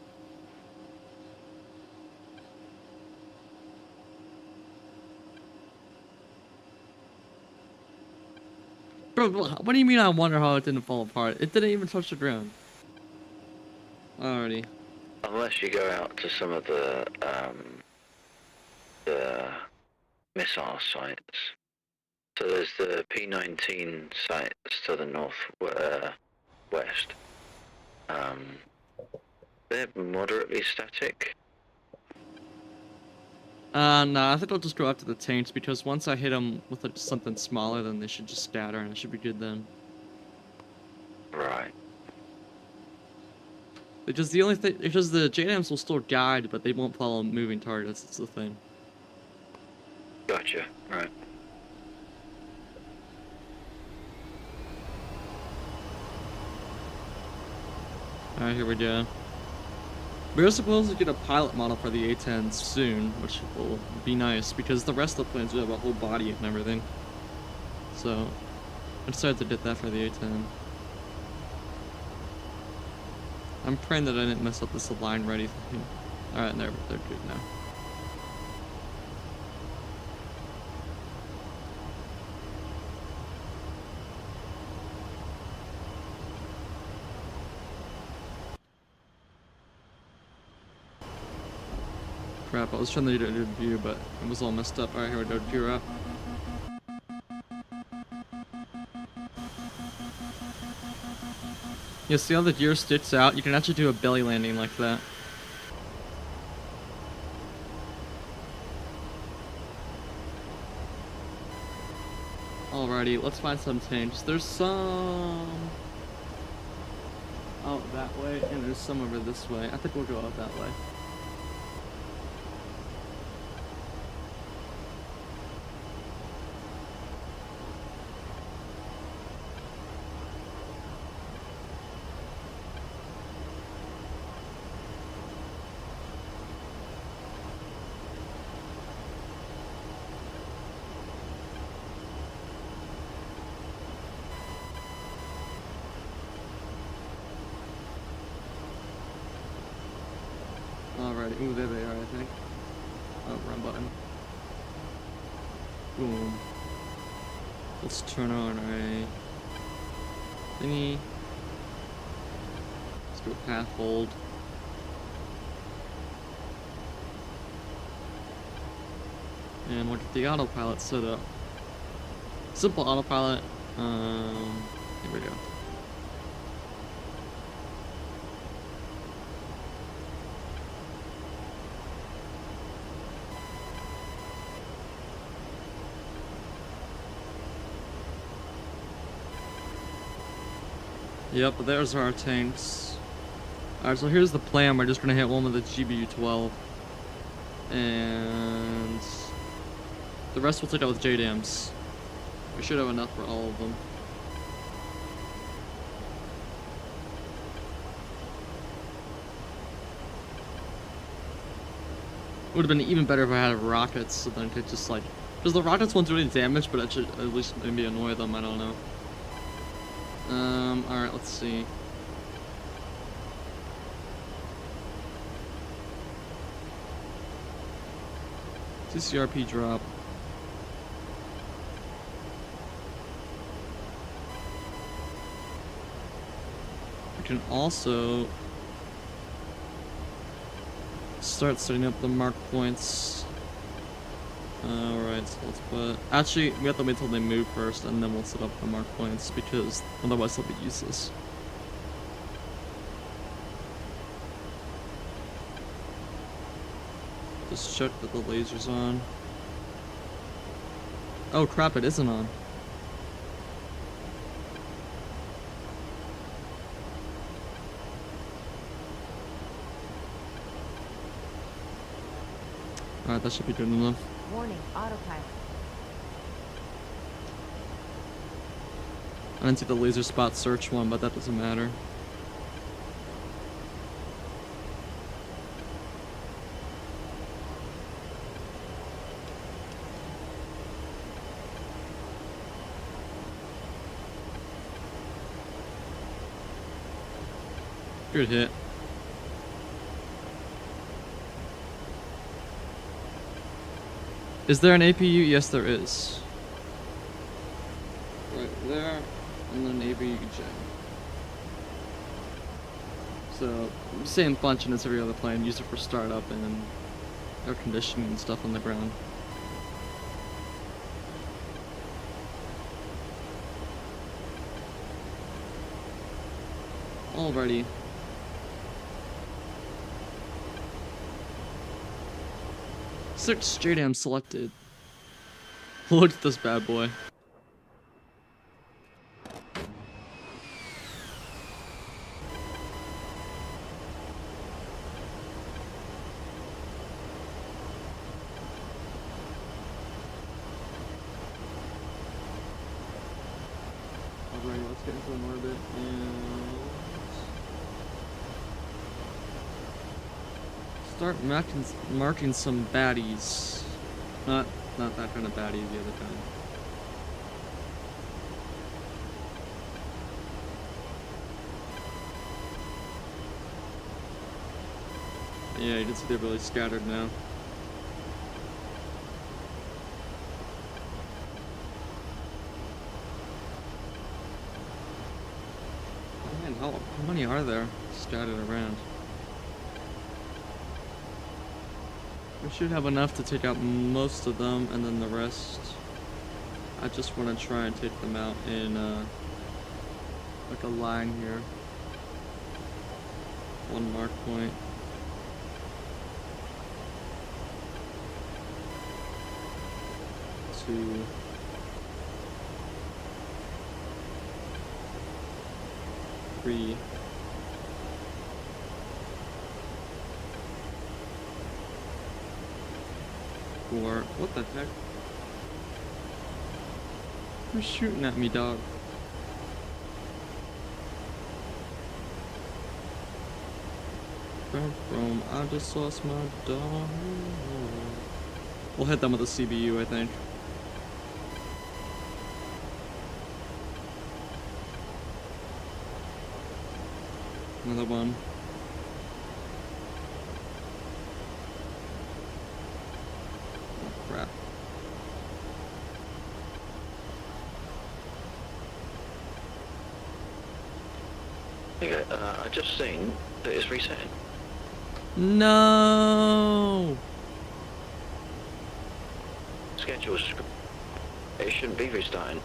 Bro, what do you mean I wonder how it didn't fall apart? It didn't even touch the ground. Alrighty. Unless you go out to some of the missile sites. So there's the P-19 sites to the north west. They're moderately static. No, I think I'll just go after the tanks, because once I hit them with something smaller, then they should just scatter and it should be good then. Right. Because the only thing, because the JDAMs will still guide, but they won't follow moving targets, that's the thing. Gotcha. Right. Alright, here we go. We're supposed to get a pilot model for the A-10 soon, which will be nice, because the rest of the planes will have a whole body and everything. So, I decided to get that for the A-10. I'm praying that I didn't mess up this align ready thing. Alright, they're good now. Crap, I was trying to do a good view, but it was all messed up. Alright, here we go, gear up. Yeah, see how the gear sticks out? You can actually do a belly landing like that. Alrighty, let's find some tanks. There's some out that way, and there's some over this way. I think we'll go out that way. Alrighty. Ooh, there they are, I think. Oh, wrong button. Boom. Let's turn on a thingy. Let's do a path hold. And we'll get the autopilot set up. Simple autopilot. Here we go. Yep, there's our tanks. Alright, so here's the plan. We're just gonna hit one with the GBU-12. And the rest we'll take out with JDAMs. We should have enough for all of them. Would have been even better if I had rockets, so then I could just like... Because the rockets won't do any damage, but it should at least maybe annoy them, I don't know. Alright, let's see. CCRP drop. We can also start setting up the mark points. Alright, so let's put... Actually, we have to wait till they move first, and then we'll set up the mark points, because otherwise they'll be useless. Just check that the laser's on. Oh crap, it isn't on. Alright, that should be good enough. Warning, autopilot. I didn't see the laser spot search one, but that doesn't matter. Good hit. Is there an APU? Yes, there is. Right there, and then APU gen. So, same function as every other plane. Use it for startup and air conditioning and stuff on the ground. Alrighty. Six JDAM selected. Look at this bad boy. Alright, let's get into an orbit and start marking some baddies. Not that kind of baddie, the other kind. Yeah, you can see they're really scattered now. Oh man, how many are there scattered around? We should have enough to take out most of them, and then the rest, I just want to try and take them out in like a line here. One mark point. Two. Three. Four. What the heck? Who's shooting at me, dog? From I just lost my dog. We'll hit them with a CBU, I think. Another one. Okay, I just seen that it's resetting. No! Schedule. It shouldn't be restarting.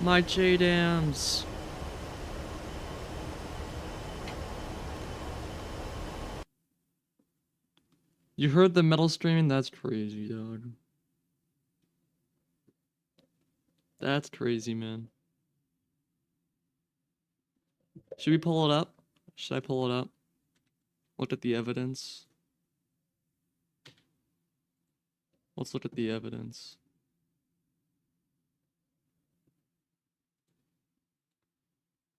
My J-dams. You heard the metal streaming? That's crazy, dog. That's crazy, man. Should we pull it up? Should I pull it up? Look at the evidence. Let's look at the evidence.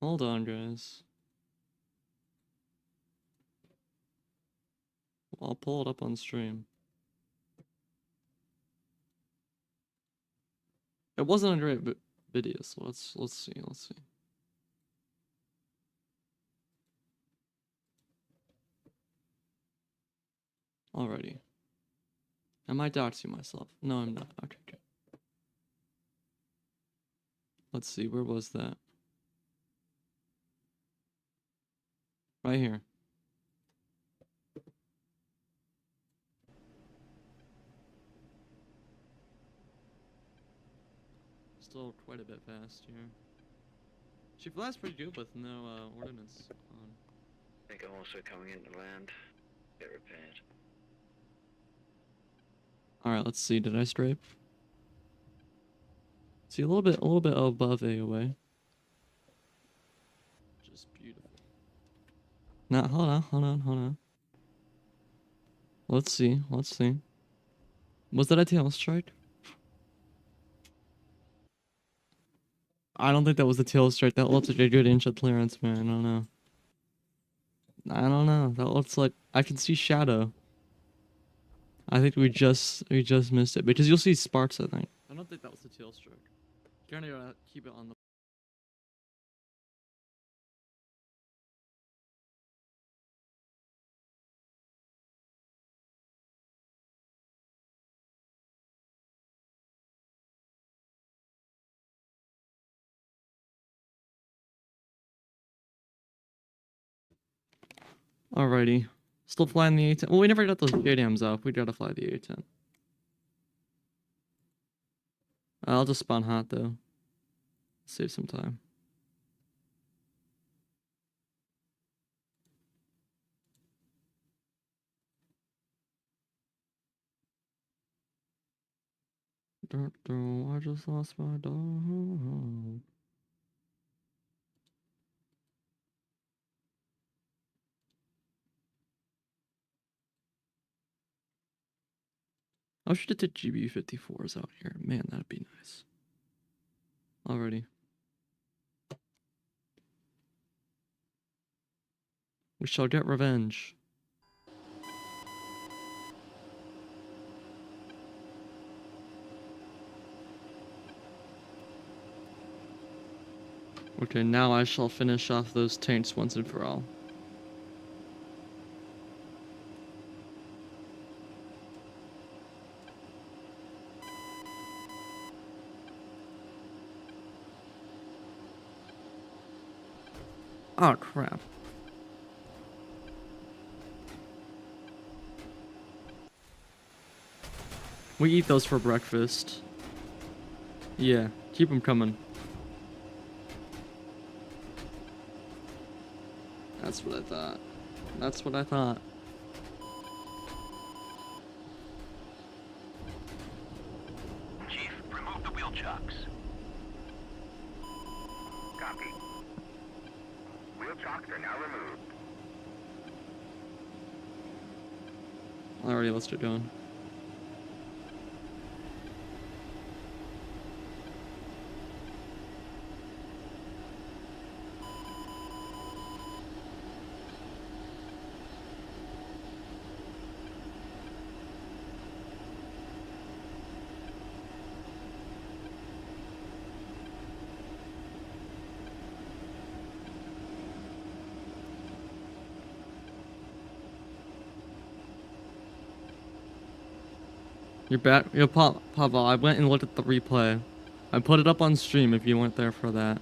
Hold on, guys. I'll pull it up on stream. It wasn't a great video, so let's see. Alrighty. Am I doxing myself? No, I'm not. Okay, good. Let's see, where was that? Right here. Still quite a bit fast here. She flies pretty good with no ordnance on. I think I'm also coming into land. Get repaired. Alright, let's see. Did I strafe? See, a little bit above AOA. Just beautiful. Now, hold on. Let's see. Was that a tail strike? I don't think that was a tail strike. That looks like a good inch of clearance, man. I don't know. That looks like I can see shadow. I think we just missed it because you'll see sparks. I think. I don't think that was a tail stroke. Gonna keep it on the. Alrighty. Still flying the A10. Well, we never got those JDAMs off. We gotta fly the A10. I'll just spawn hot though. Save some time. I just lost my dog. I should have took GB54s out here. Man, that'd be nice. Alrighty. We shall get revenge. Okay, now I shall finish off those tanks once and for all. Oh, crap. We eat those for breakfast. Yeah, keep them coming. That's what I thought. Chief, remove the wheel chocks. Copy. Wheel chocks are now removed. Alrighty, let's get going. You're back. Yo, Papa, I went and looked at the replay. I put it up on stream if you weren't there for that.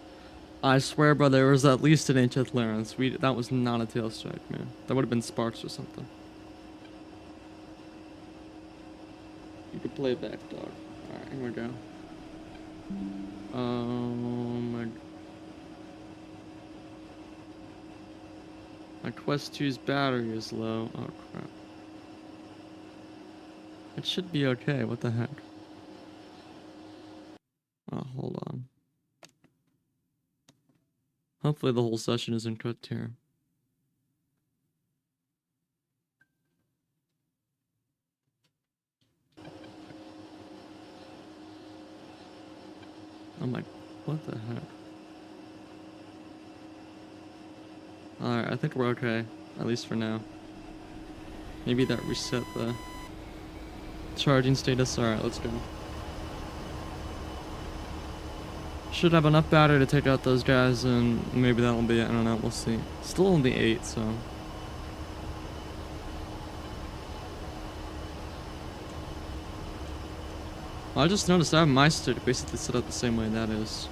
I swear, bro, there was at least an inch of clearance. That was not a tail strike, man. That would have been sparks or something. You could play back, dog. Alright, here we go. My Quest 2's battery is low. Oh, crap. It should be okay. What the heck? Oh, hold on. Hopefully the whole session isn't cooked here. Oh my, what the heck? Alright, I think we're okay. At least for now. Maybe that reset the charging status. Alright, let's go. Should have enough battery to take out those guys, and maybe that'll be it. I don't know, we'll see. Still only 8, so. I just noticed I have my stick basically set up the same way that is.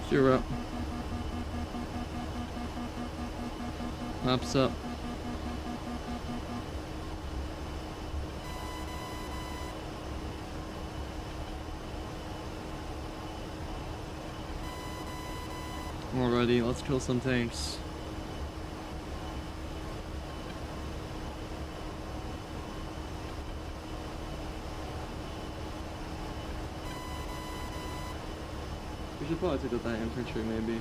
You're up. Maps up. Alrighty, let's kill some tanks. We should probably take out that infantry, maybe.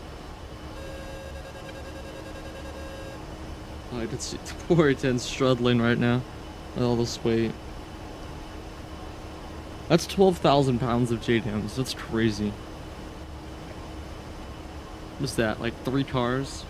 Oh, I can see the poor 10 struggling right now with all this weight. That's 12,000 pounds of JDAMs. That's crazy. What's that, like 3 cars?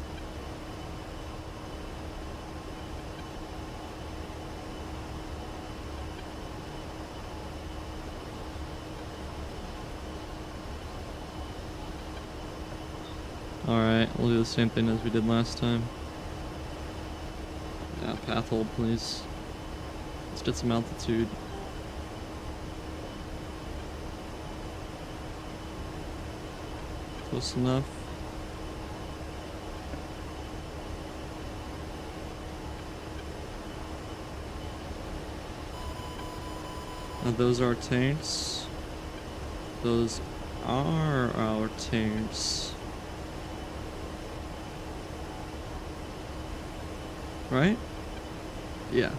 Alright, we'll do the same thing as we did last time. Yeah, path hold, please. Let's get some altitude. Close enough. Now those are tanks. Those are our tanks. Right? Yeah.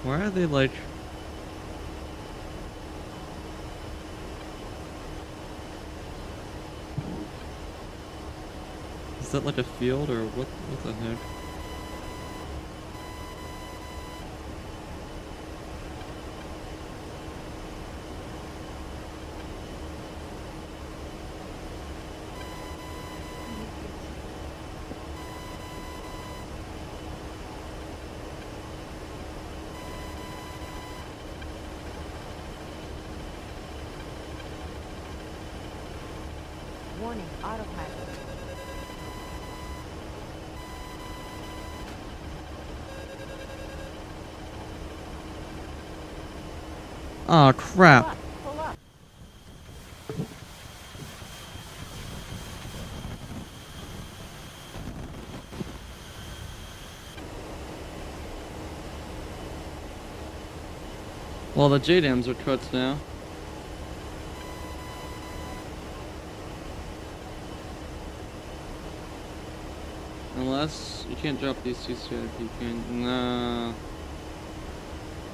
Why are they like... Is that like a field or what the heck? Warning, autopilot. Oh crap. Pull up. Well, the JDAMs are cooked now. Unless you can't drop these two CIP, you can. No.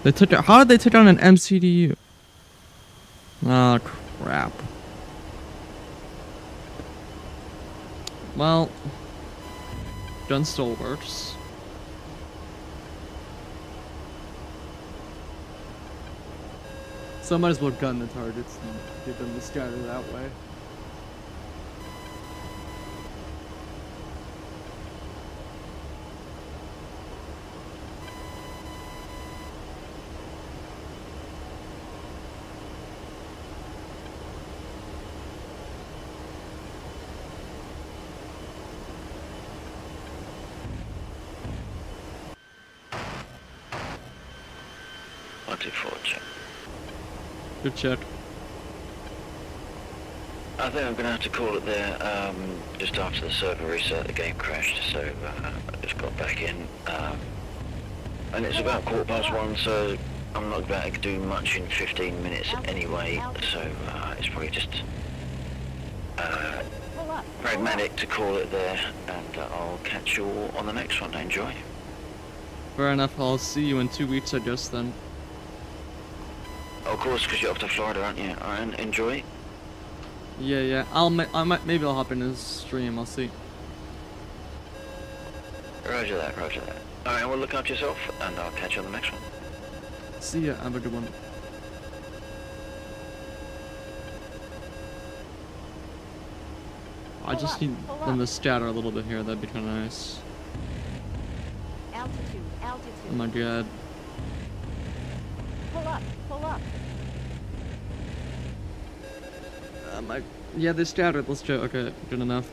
They took it. How did they take on an MCDU? Oh crap. Well, gun still works. So I might as well gun the targets and get them to scatter that way. Arctic 4, check. Good check. I think I'm going to have to call it there, just after the server reset, the game crashed, so I just got back in. And it's about 1:15, so I'm not about to do much in 15 minutes anyway, so it's probably just Pull up. pragmatic to call it there, and I'll catch you all on the next one. Enjoy. Fair enough. I'll see you in 2 weeks, I guess, then. Of course, because you're off to Florida, aren't you? Alright, enjoy. Yeah. Maybe I'll hop in his stream. I'll see. Roger that. Alright, well, look after yourself, and I'll catch you on the next one. See ya. Have a good one. I just need them to scatter a little bit here. That'd be kind of nice. Altitude. Oh my god. Pull up. Yeah, they scattered. Let's check. Okay, good enough.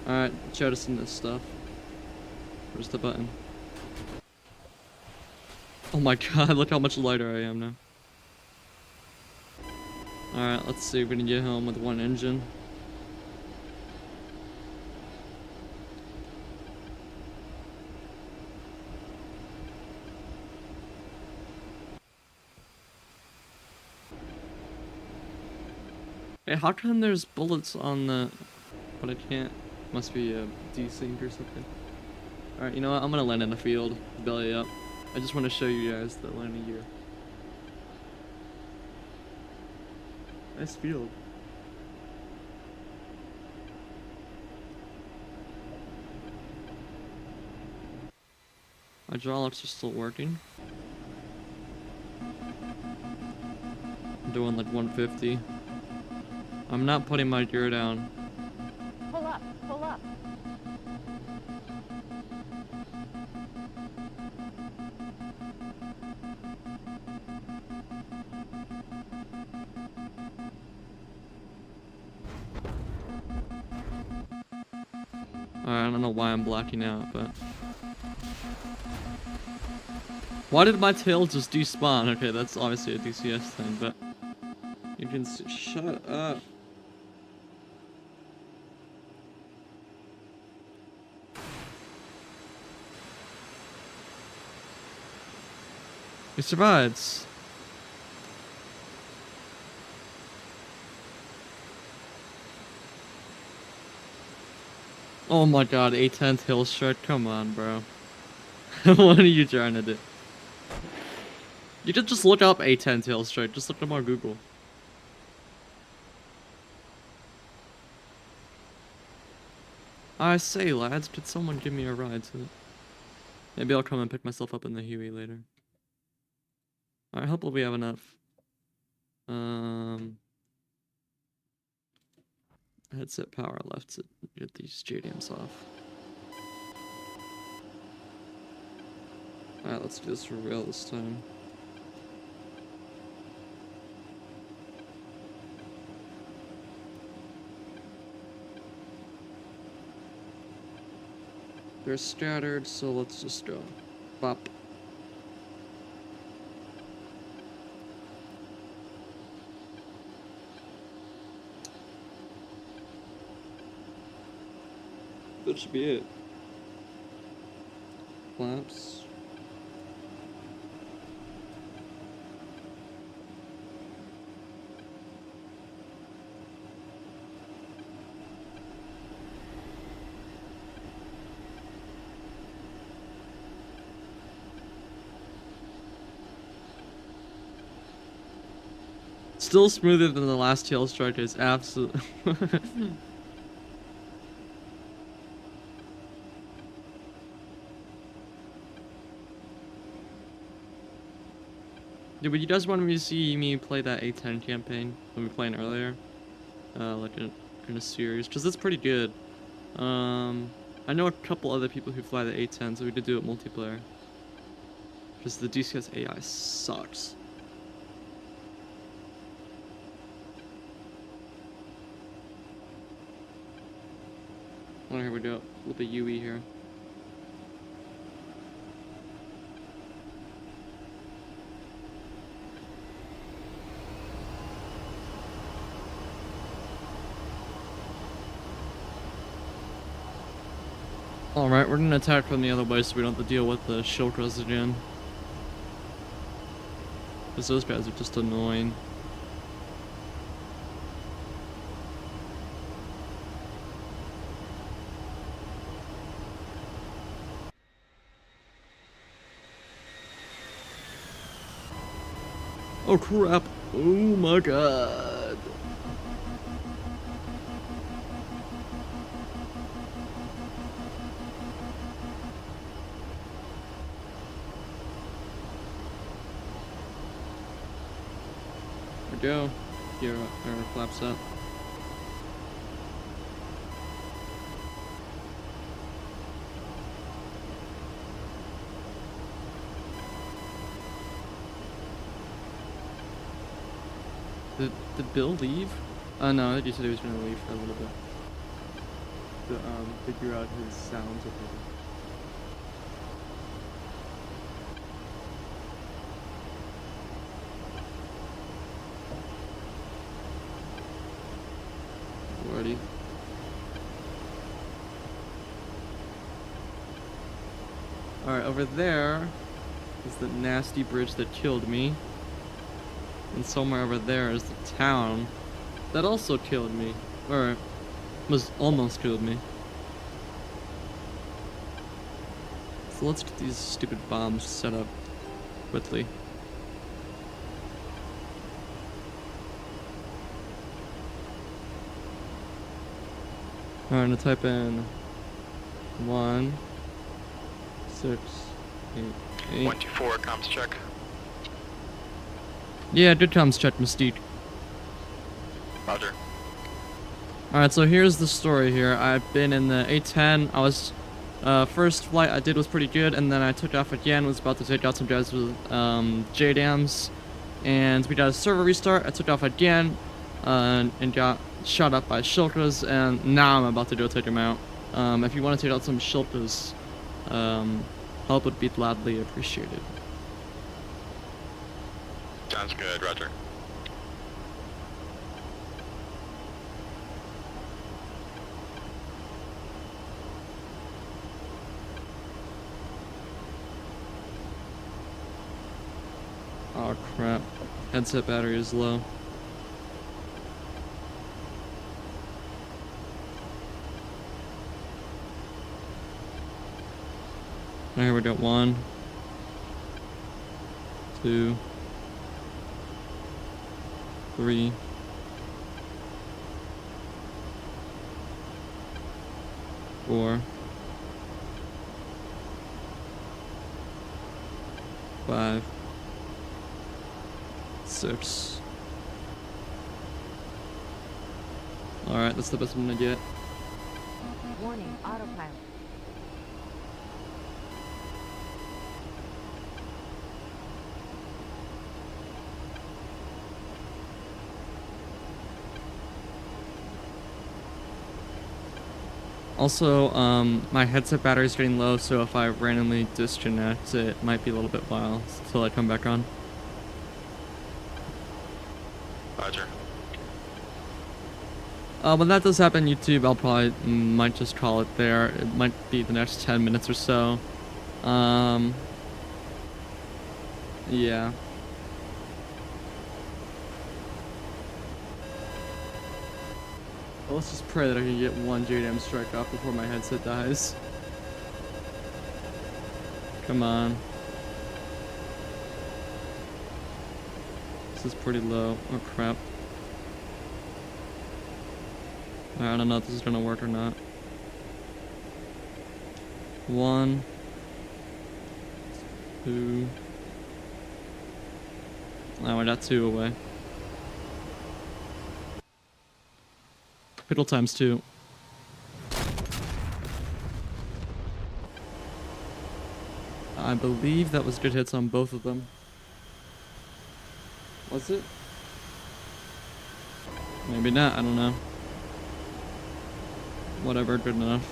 Alright, show us in this stuff. Where's the button? Oh my god, look how much lighter I am now. Alright, let's see if we can get home with one engine. Hey, how come there's bullets on the... But I can't... Must be a desync or something. Alright, you know what? I'm gonna land in the field. Belly up. I just want to show you guys the landing gear. Nice field. Hydraulics are still working. I'm doing like 150. I'm not putting my gear down. Pull up. Alright, I don't know why I'm blacking out, but... Why did my tail just despawn? Okay, that's obviously a DCS thing, but... You can see... Shut up. He survives. Oh my god, A10th hill strike, come on, bro. What are you trying to do? You could just look up A10th hill strike, just look them on Google. I say, lads, could someone give me a ride to it? Maybe I'll come and pick myself up in the Huey later. Alright, hopefully we have enough. Headset power left to get these JDMs off. Alright, let's do this for real this time. They're scattered, so let's just go. Bop. That should be it. Flaps. Still smoother than the last tail strike is absolutely. Dude, but you guys wanted me to see me play that A10 campaign that we were playing earlier? Like in a series, because it's pretty good. I know a couple other people who fly the A10, so we could do it multiplayer. Because the DCS AI sucks. Oh, here we go, with the UE here. Alright, we're gonna attack from the other way so we don't have to deal with the shulkers again. Because those guys are just annoying. Oh crap! Oh my god! There we go. Gear flaps up. Did Bill leave? No, I think he said he was gonna leave for a little bit. To figure out his sounds or whatever. Alrighty. Alright, over there is the nasty bridge that killed me. And somewhere over there is the town that also killed me. Or was almost killed me. So let's get these stupid bombs set up quickly. Alright, I'm gonna type in 1, 6, 8, 8. 124, comms check. Yeah, good comms check, Mystique. Roger. Alright, so here's the story here. I've been in the A-10. I was, first flight I did was pretty good, and then I took off again, was about to take out some guys with, JDAMs, and we got a server restart. I took off again, and got shot up by shulkers, and now I'm about to go take them out. If you want to take out some shulkers, help would be gladly appreciated. Sounds good, roger. Oh crap. Headset battery is low. Here we got 1, 2, 3, 4, 5, 6. Alright, that's the best I'm gonna get. Warning, autopilot. Also, my headset battery is getting low, so if I randomly disconnect, it might be a little bit while until I come back on. Roger. When that does happen, YouTube, I'll probably might just call it there. It might be the next 10 minutes or so. Yeah. Let's just pray that I can get one JDAM strike off before my headset dies. Come on. This is pretty low. Oh crap. I don't know if this is gonna work or not. 1, 2. Oh, I got 2 away. Piddle times 2. I believe that was good hits on both of them. Was it? Maybe not, I don't know. Whatever, good enough.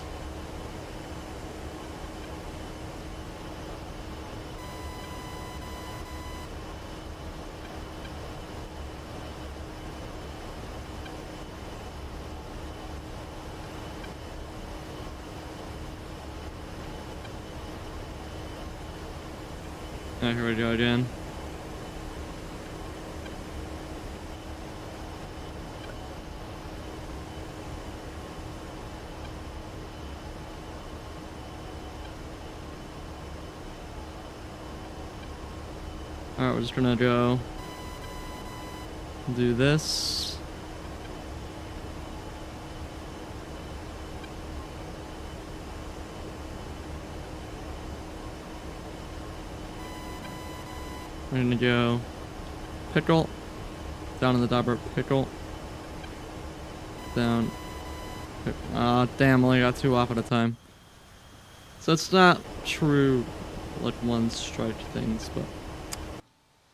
Alright, here we go again. Alright, we're just gonna go do this. We're gonna go pickle, down in the dobber, pickle, down, damn, I only got 2 off at a time. So it's not true, like, one strike things, but,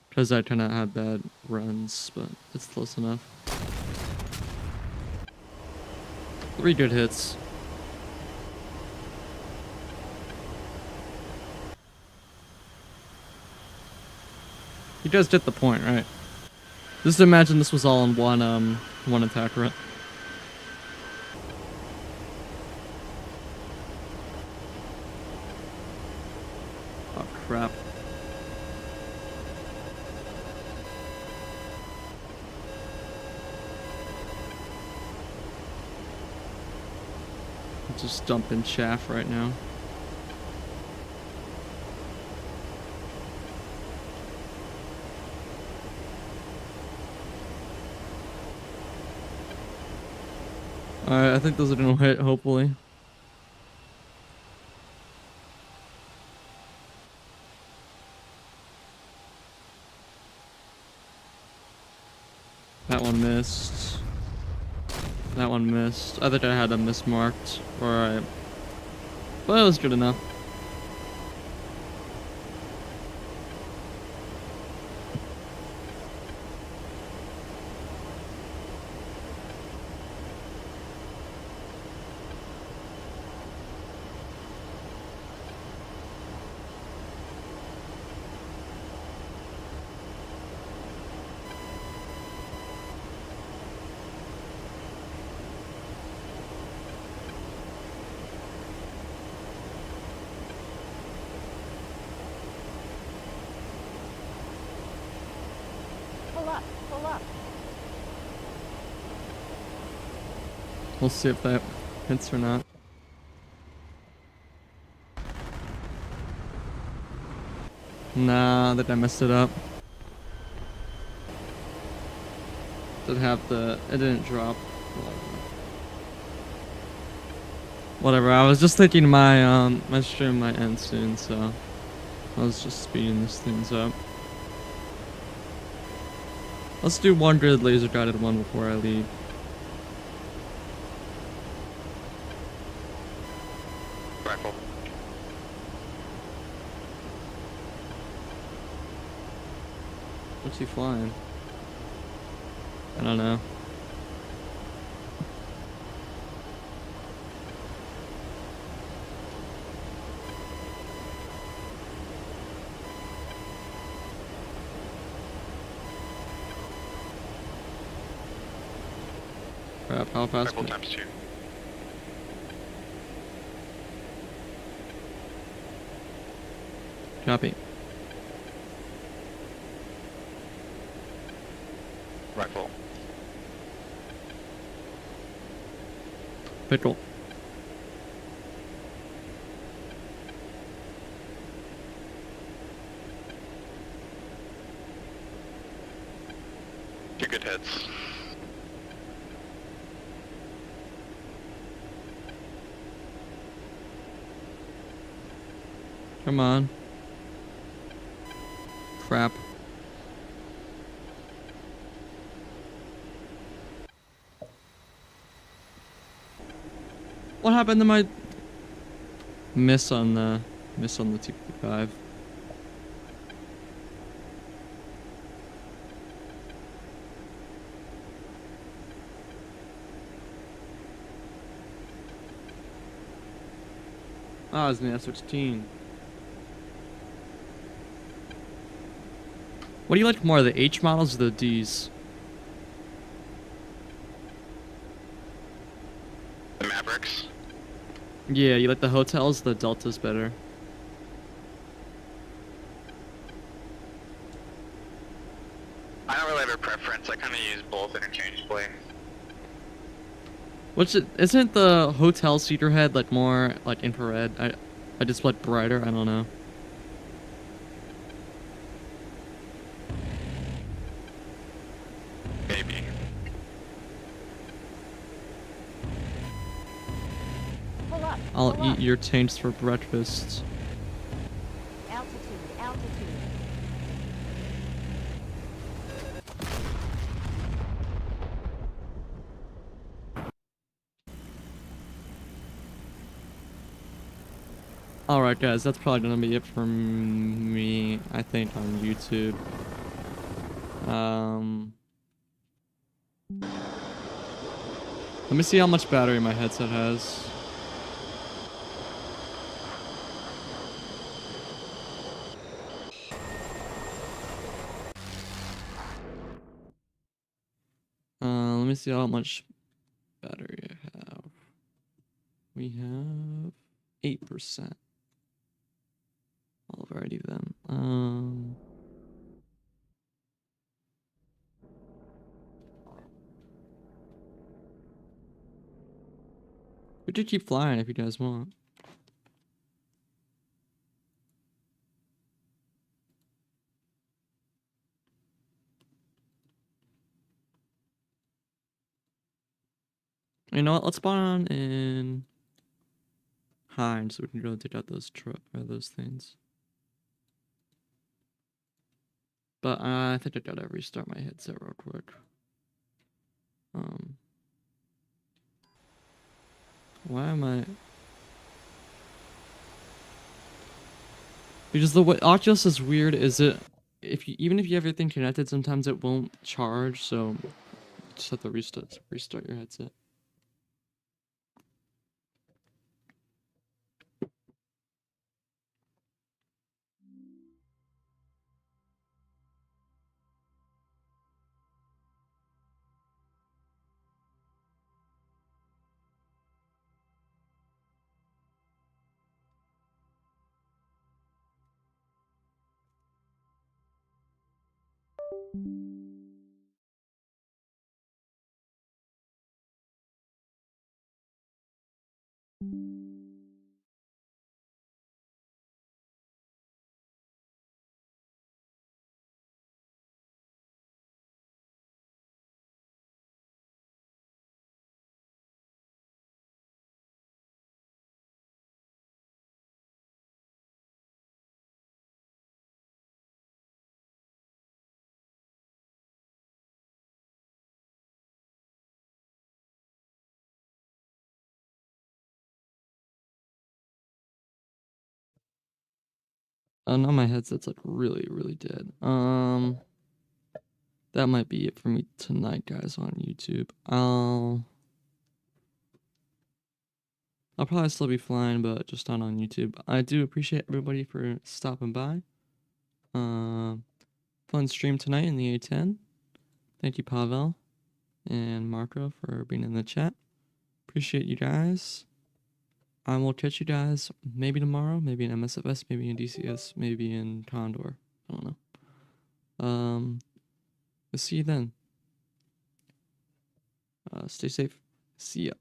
because I kinda had bad runs, but it's close enough. 3 good hits. You guys get the point, right? Just imagine this was all in one attack run. Oh crap. I'm just dumping chaff right now. Alright, I think those are gonna hit, hopefully. That one missed. That one missed. I think I had them mismarked. Alright. But it was good enough. Pull up, pull up. We'll see if that hits or not. Nah, that I messed it up. Did have the... It didn't drop. Whatever, I was just thinking my, my stream might end soon, so... I was just speeding these things up. Let's do one grid laser guided one before I leave. Rifle. What's he flying? I don't know. Crap, how fast? Rifle times 2. Copy. Rifle. Pickle. Two good hits. Come on. Crap. What happened to my miss on the T-55? Oh, it's an F-16. What do you like more, the H models or the Ds? The Mavericks. Yeah, you like the hotels, the Deltas better. I don't really have a preference. I kind of use both interchangeably. Isn't the hotel cedar head like more like infrared? I just like brighter. I don't know. Maybe. Pull up. I'll pull eat up. your taints for breakfast. Altitude, altitude. Alright guys, that's probably gonna be it from me, I think, on YouTube. Let me see how much battery my headset has. Let me see how much battery I have. We have 8%. Alrighty then. We could keep flying if you guys want. You know what? Let's spawn in Hines so we can go take out those things. But I think I gotta restart my headset real quick. Why am I? Because the way Oculus is weird is even if you have everything connected, sometimes it won't charge, so you just have to restart your headset. Oh, now my headset's like really dead. That might be it for me tonight, guys, on YouTube. I'll probably still be flying, but just not on YouTube. I do appreciate everybody for stopping by. Fun stream tonight in the A10. Thank you, Pavel and Marco, for being in the chat. Appreciate you guys. I will catch you guys maybe tomorrow, maybe in MSFS, maybe in DCS, maybe in Condor. I don't know. We'll see you then. Stay safe. See ya.